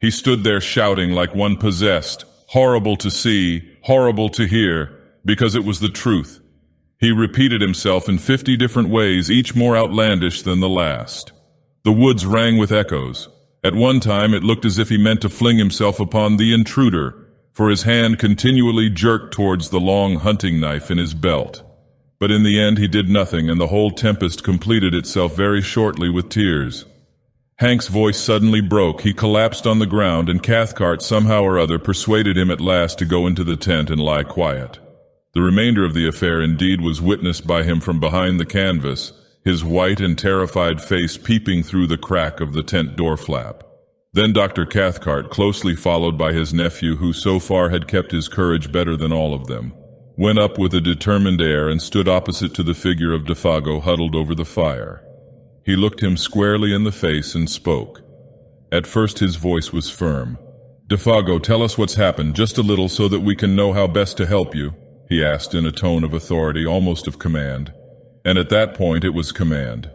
He stood there shouting like one possessed, horrible to see, horrible to hear, because it was the truth. He repeated himself in 50 different ways, each more outlandish than the last. The woods rang with echoes. At one time it looked as if he meant to fling himself upon the intruder, for his hand continually jerked towards the long hunting knife in his belt. But in the end he did nothing, and the whole tempest completed itself very shortly with tears. Hank's voice suddenly broke. He collapsed on the ground, and Cathcart somehow or other persuaded him at last to go into the tent and lie quiet. The remainder of the affair indeed was witnessed by him from behind the canvas, his white and terrified face peeping through the crack of the tent door flap. Then Dr. Cathcart, closely followed by his nephew, who so far had kept his courage better than all of them, went up with a determined air and stood opposite to the figure of Defago huddled over the fire. He looked him squarely in the face and spoke. At first his voice was firm. "Defago, tell us what's happened, just a little, so that we can know how best to help you," he asked in a tone of authority, almost of command. And at that point it was command.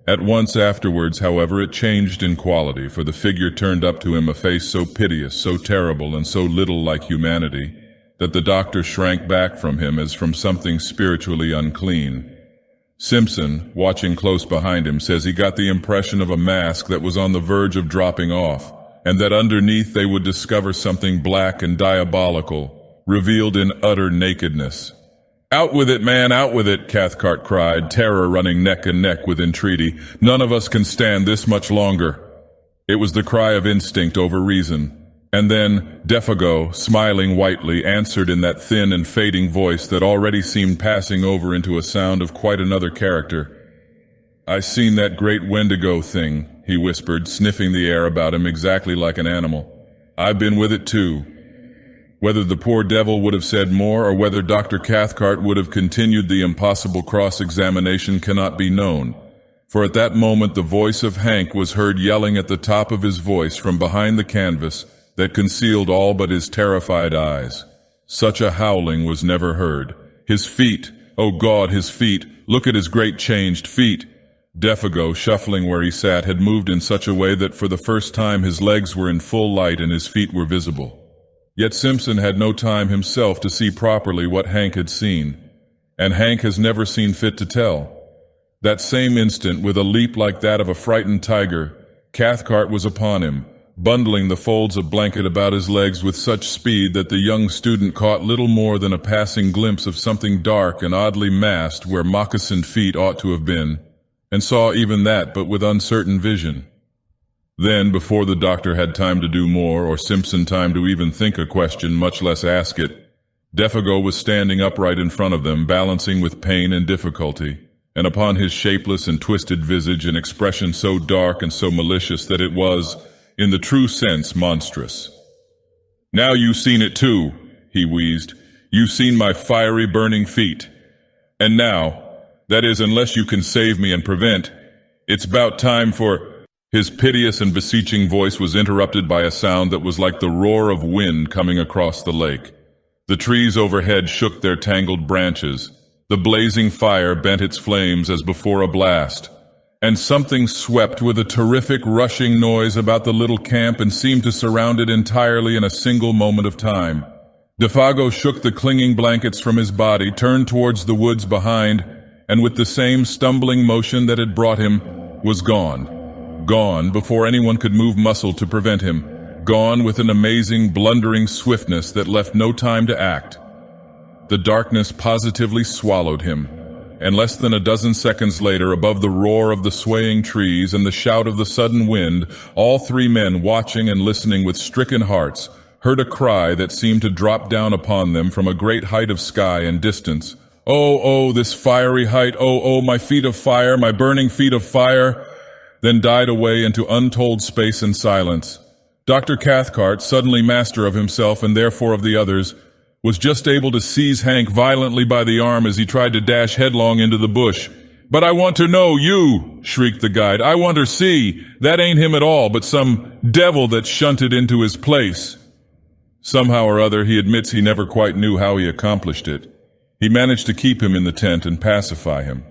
At once afterwards, however, it changed in quality, for the figure turned up to him a face so piteous, so terrible, and so little like humanity, that the doctor shrank back from him as from something spiritually unclean. Simpson, watching close behind him, says he got the impression of a mask that was on the verge of dropping off, and that underneath they would discover something black and diabolical, revealed in utter nakedness. "Out with it, man, out with it," Cathcart cried, terror running neck and neck with entreaty. "None of us can stand this much longer." It was the cry of instinct over reason. And then Defago, smiling whitely, answered in that thin and fading voice that already seemed passing over into a sound of quite another character. "I seen that great Wendigo thing," he whispered, sniffing the air about him exactly like an animal. "I've been with it too." Whether the poor devil would have said more, or whether Dr. Cathcart would have continued the impossible cross-examination, cannot be known, for at that moment the voice of Hank was heard yelling at the top of his voice from behind the canvas that concealed all but his terrified eyes. Such a howling was never heard. His feet, oh God, his feet, look at his great changed feet. Defago, shuffling where he sat, had moved in such a way that for the first time his legs were in full light and his feet were visible. Yet Simpson had no time himself to see properly what Hank had seen, and Hank has never seen fit to tell. That same instant, with a leap like that of a frightened tiger, Cathcart was upon him, bundling the folds of blanket about his legs with such speed that the young student caught little more than a passing glimpse of something dark and oddly massed where moccasined feet ought to have been, and saw even that but with uncertain vision. Then, before the doctor had time to do more, or Simpson time to even think a question, much less ask it, Defago was standing upright in front of them, balancing with pain and difficulty, and upon his shapeless and twisted visage an expression so dark and so malicious that it was, in the true sense, monstrous. "Now you seen it too," he wheezed. "You seen my fiery, burning feet. And now, that is, unless you can save me and prevent, it's about time for—" His piteous and beseeching voice was interrupted by a sound that was like the roar of wind coming across the lake. The trees overhead shook their tangled branches. The blazing fire bent its flames as before a blast. And something swept with a terrific rushing noise about the little camp and seemed to surround it entirely in a single moment of time. Defago shook the clinging blankets from his body, turned towards the woods behind, and with the same stumbling motion that had brought him, was gone. Gone before anyone could move muscle to prevent him. Gone with an amazing, blundering swiftness that left no time to act. The darkness positively swallowed him, and less than a dozen seconds later, above the roar of the swaying trees and the shout of the sudden wind, all three men, watching and listening with stricken hearts, heard a cry that seemed to drop down upon them from a great height of sky and distance. "Oh, oh, this fiery height! Oh, oh, my feet of fire, my burning feet of fire!" Then died away into untold space and silence. Dr. Cathcart, suddenly master of himself and therefore of the others, was just able to seize Hank violently by the arm as he tried to dash headlong into the bush. "But I want to know, you!" shrieked the guide. "I want to see! That ain't him at all, but some devil that shunted into his place." Somehow or other, he admits he never quite knew how he accomplished it. He managed to keep him in the tent and pacify him.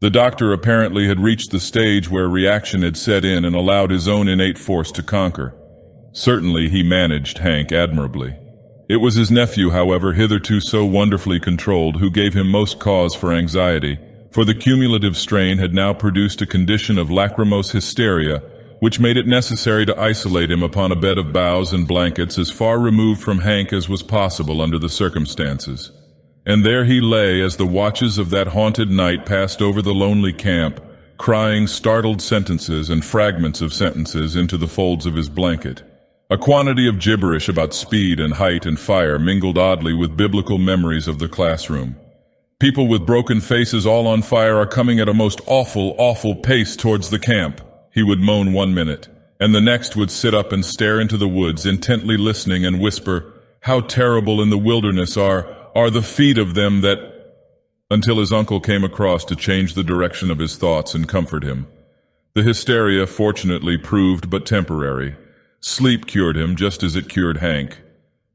The doctor apparently had reached the stage where reaction had set in and allowed his own innate force to conquer. Certainly he managed Hank admirably. It was his nephew, however, hitherto so wonderfully controlled, who gave him most cause for anxiety, for the cumulative strain had now produced a condition of lachrymose hysteria, which made it necessary to isolate him upon a bed of boughs and blankets as far removed from Hank as was possible under the circumstances. And there he lay as the watches of that haunted night passed over the lonely camp, crying startled sentences and fragments of sentences into the folds of his blanket. A quantity of gibberish about speed and height and fire mingled oddly with biblical memories of the classroom. "People with broken faces all on fire are coming at a most awful, awful pace towards the camp," he would moan one minute, and the next would sit up and stare into the woods, intently listening, and whisper, "How terrible in the wilderness are the feet of them that—" until his uncle came across to change the direction of his thoughts and comfort him. The hysteria fortunately proved but temporary. Sleep cured him just as it cured Hank.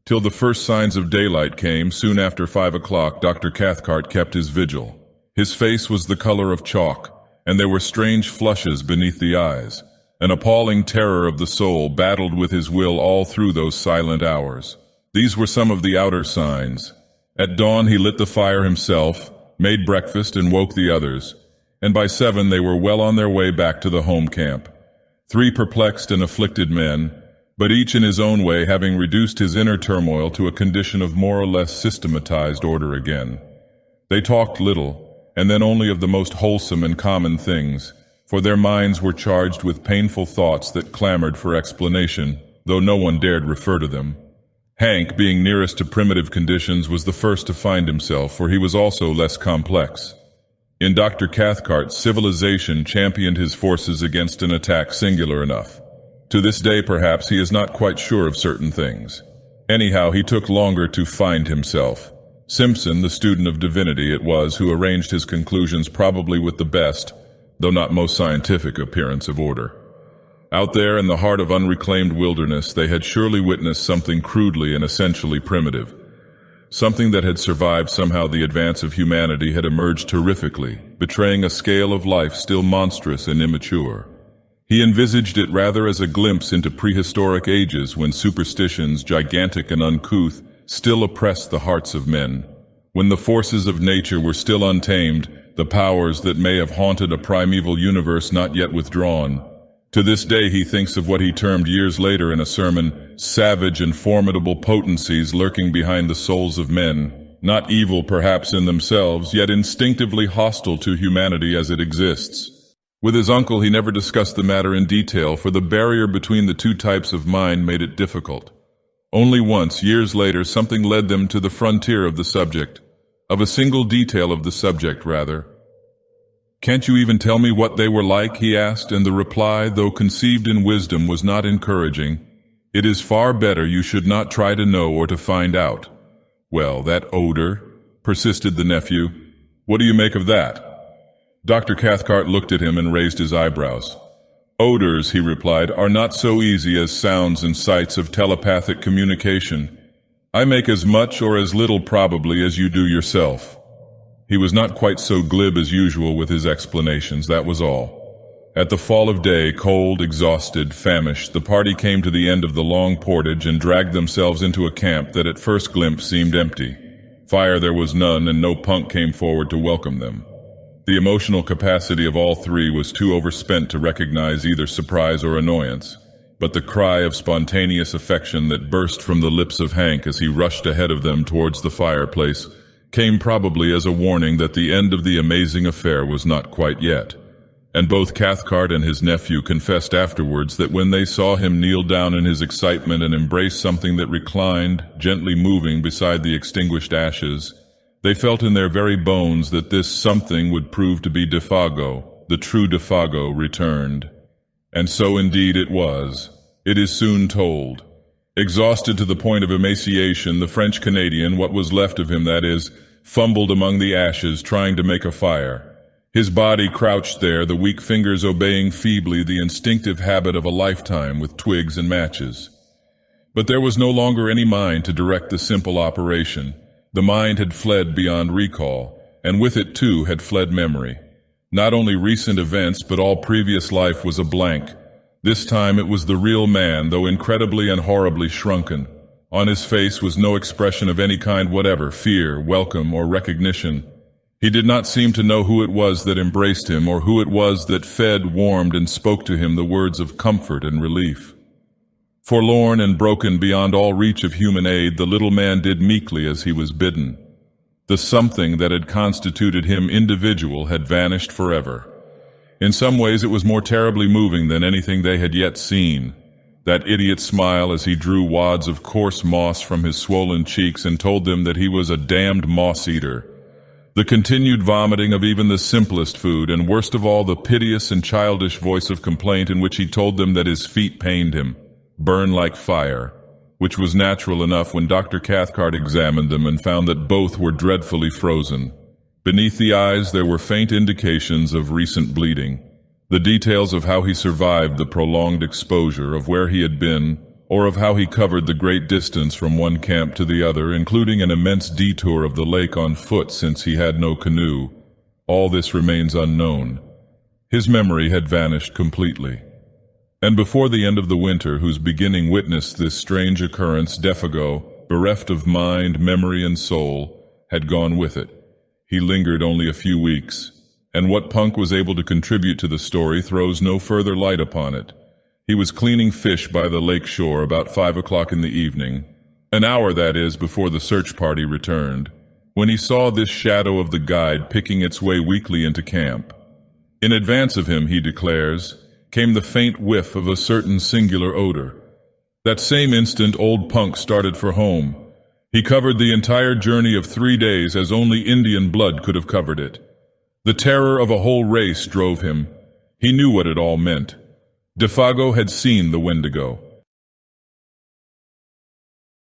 Till the first signs of daylight came, soon after 5 o'clock, Dr. Cathcart kept his vigil. His face was the color of chalk, and there were strange flushes beneath the eyes. An appalling terror of the soul battled with his will all through those silent hours. These were some of the outer signs. At dawn he lit the fire himself, made breakfast, and woke the others, and by 7 they were well on their way back to the home camp. 3 perplexed and afflicted men, but each in his own way having reduced his inner turmoil to a condition of more or less systematized order again. They talked little, and then only of the most wholesome and common things, for their minds were charged with painful thoughts that clamored for explanation, though no one dared refer to them. Hank, being nearest to primitive conditions, was the first to find himself, for he was also less complex. In Dr. Cathcart, civilization championed his forces against an attack singular enough. To this day, perhaps, he is not quite sure of certain things. Anyhow, he took longer to find himself. Simpson, the student of divinity, it was who arranged his conclusions probably with the best, though not most scientific appearance of order. Out there in the heart of unreclaimed wilderness, they had surely witnessed something crudely and essentially primitive. Something that had survived somehow the advance of humanity had emerged terrifically, betraying a scale of life still monstrous and immature. He envisaged it rather as a glimpse into prehistoric ages when superstitions, gigantic and uncouth, still oppressed the hearts of men. When the forces of nature were still untamed, the powers that may have haunted a primeval universe not yet withdrawn. To this day he thinks of what he termed years later in a sermon, savage and formidable potencies lurking behind the souls of men, not evil perhaps in themselves, yet instinctively hostile to humanity as it exists. With his uncle he never discussed the matter in detail, for the barrier between the two types of mind made it difficult. Only once, years later, something led them to the frontier of the subject, of a single detail of the subject, rather. "Can't you even tell me what they were like?" he asked, and the reply, though conceived in wisdom, was not encouraging. "It is far better you should not try to know or to find out." "Well, that odor," persisted the nephew. "What do you make of that?" Dr. Cathcart looked at him and raised his eyebrows. "Odors," he replied, "are not so easy as sounds and sights of telepathic communication. I make as much or as little probably as you do yourself." He was not quite so glib as usual with his explanations, that was all. At the fall of day, cold, exhausted, famished, the party came to the end of the long portage and dragged themselves into a camp that at first glimpse seemed empty. Fire there was none, and no punk came forward to welcome them. The emotional capacity of all three was too overspent to recognize either surprise or annoyance, but the cry of spontaneous affection that burst from the lips of Hank as he rushed ahead of them towards the fireplace came probably as a warning that the end of the amazing affair was not quite yet. And both Cathcart and his nephew confessed afterwards that when they saw him kneel down in his excitement and embrace something that reclined, gently moving beside the extinguished ashes, they felt in their very bones that this something would prove to be Defago, the true Defago, returned. And so indeed it was. It is soon told. Exhausted to the point of emaciation, the French-Canadian, what was left of him that is, fumbled among the ashes trying to make a fire. His body crouched there, the weak fingers obeying feebly the instinctive habit of a lifetime with twigs and matches. But there was no longer any mind to direct the simple operation. The mind had fled beyond recall, and with it too had fled memory. Not only recent events, but all previous life was a blank. This time it was the real man, though incredibly and horribly shrunken. On his face was no expression of any kind whatever, fear, welcome, or recognition. He did not seem to know who it was that embraced him, or who it was that fed, warmed, and spoke to him the words of comfort and relief. Forlorn and broken beyond all reach of human aid, the little man did meekly as he was bidden. The something that had constituted him individual had vanished forever. In some ways it was more terribly moving than anything they had yet seen. That idiot smile as he drew wads of coarse moss from his swollen cheeks and told them that he was a damned moss-eater. The continued vomiting of even the simplest food, and worst of all the piteous and childish voice of complaint in which he told them that his feet pained him, burn like fire, which was natural enough when Dr. Cathcart examined them and found that both were dreadfully frozen. Beneath the eyes there were faint indications of recent bleeding. The details of how he survived the prolonged exposure, of where he had been, or of how he covered the great distance from one camp to the other, including an immense detour of the lake on foot since he had no canoe, all this remains unknown. His memory had vanished completely. And before the end of the winter, whose beginning witnessed this strange occurrence, Defago, bereft of mind, memory, and soul, had gone with it. He lingered only a few weeks, and what Punk was able to contribute to the story throws no further light upon it. He was cleaning fish by the lake shore about 5 o'clock in the evening, an hour, that is, before the search party returned, when he saw this shadow of the guide picking its way weakly into camp. In advance of him, he declares, came the faint whiff of a certain singular odor. That same instant old Punk started for home. He covered the entire journey of 3 days as only Indian blood could have covered it. The terror of a whole race drove him. He knew what it all meant. Defago had seen the Wendigo.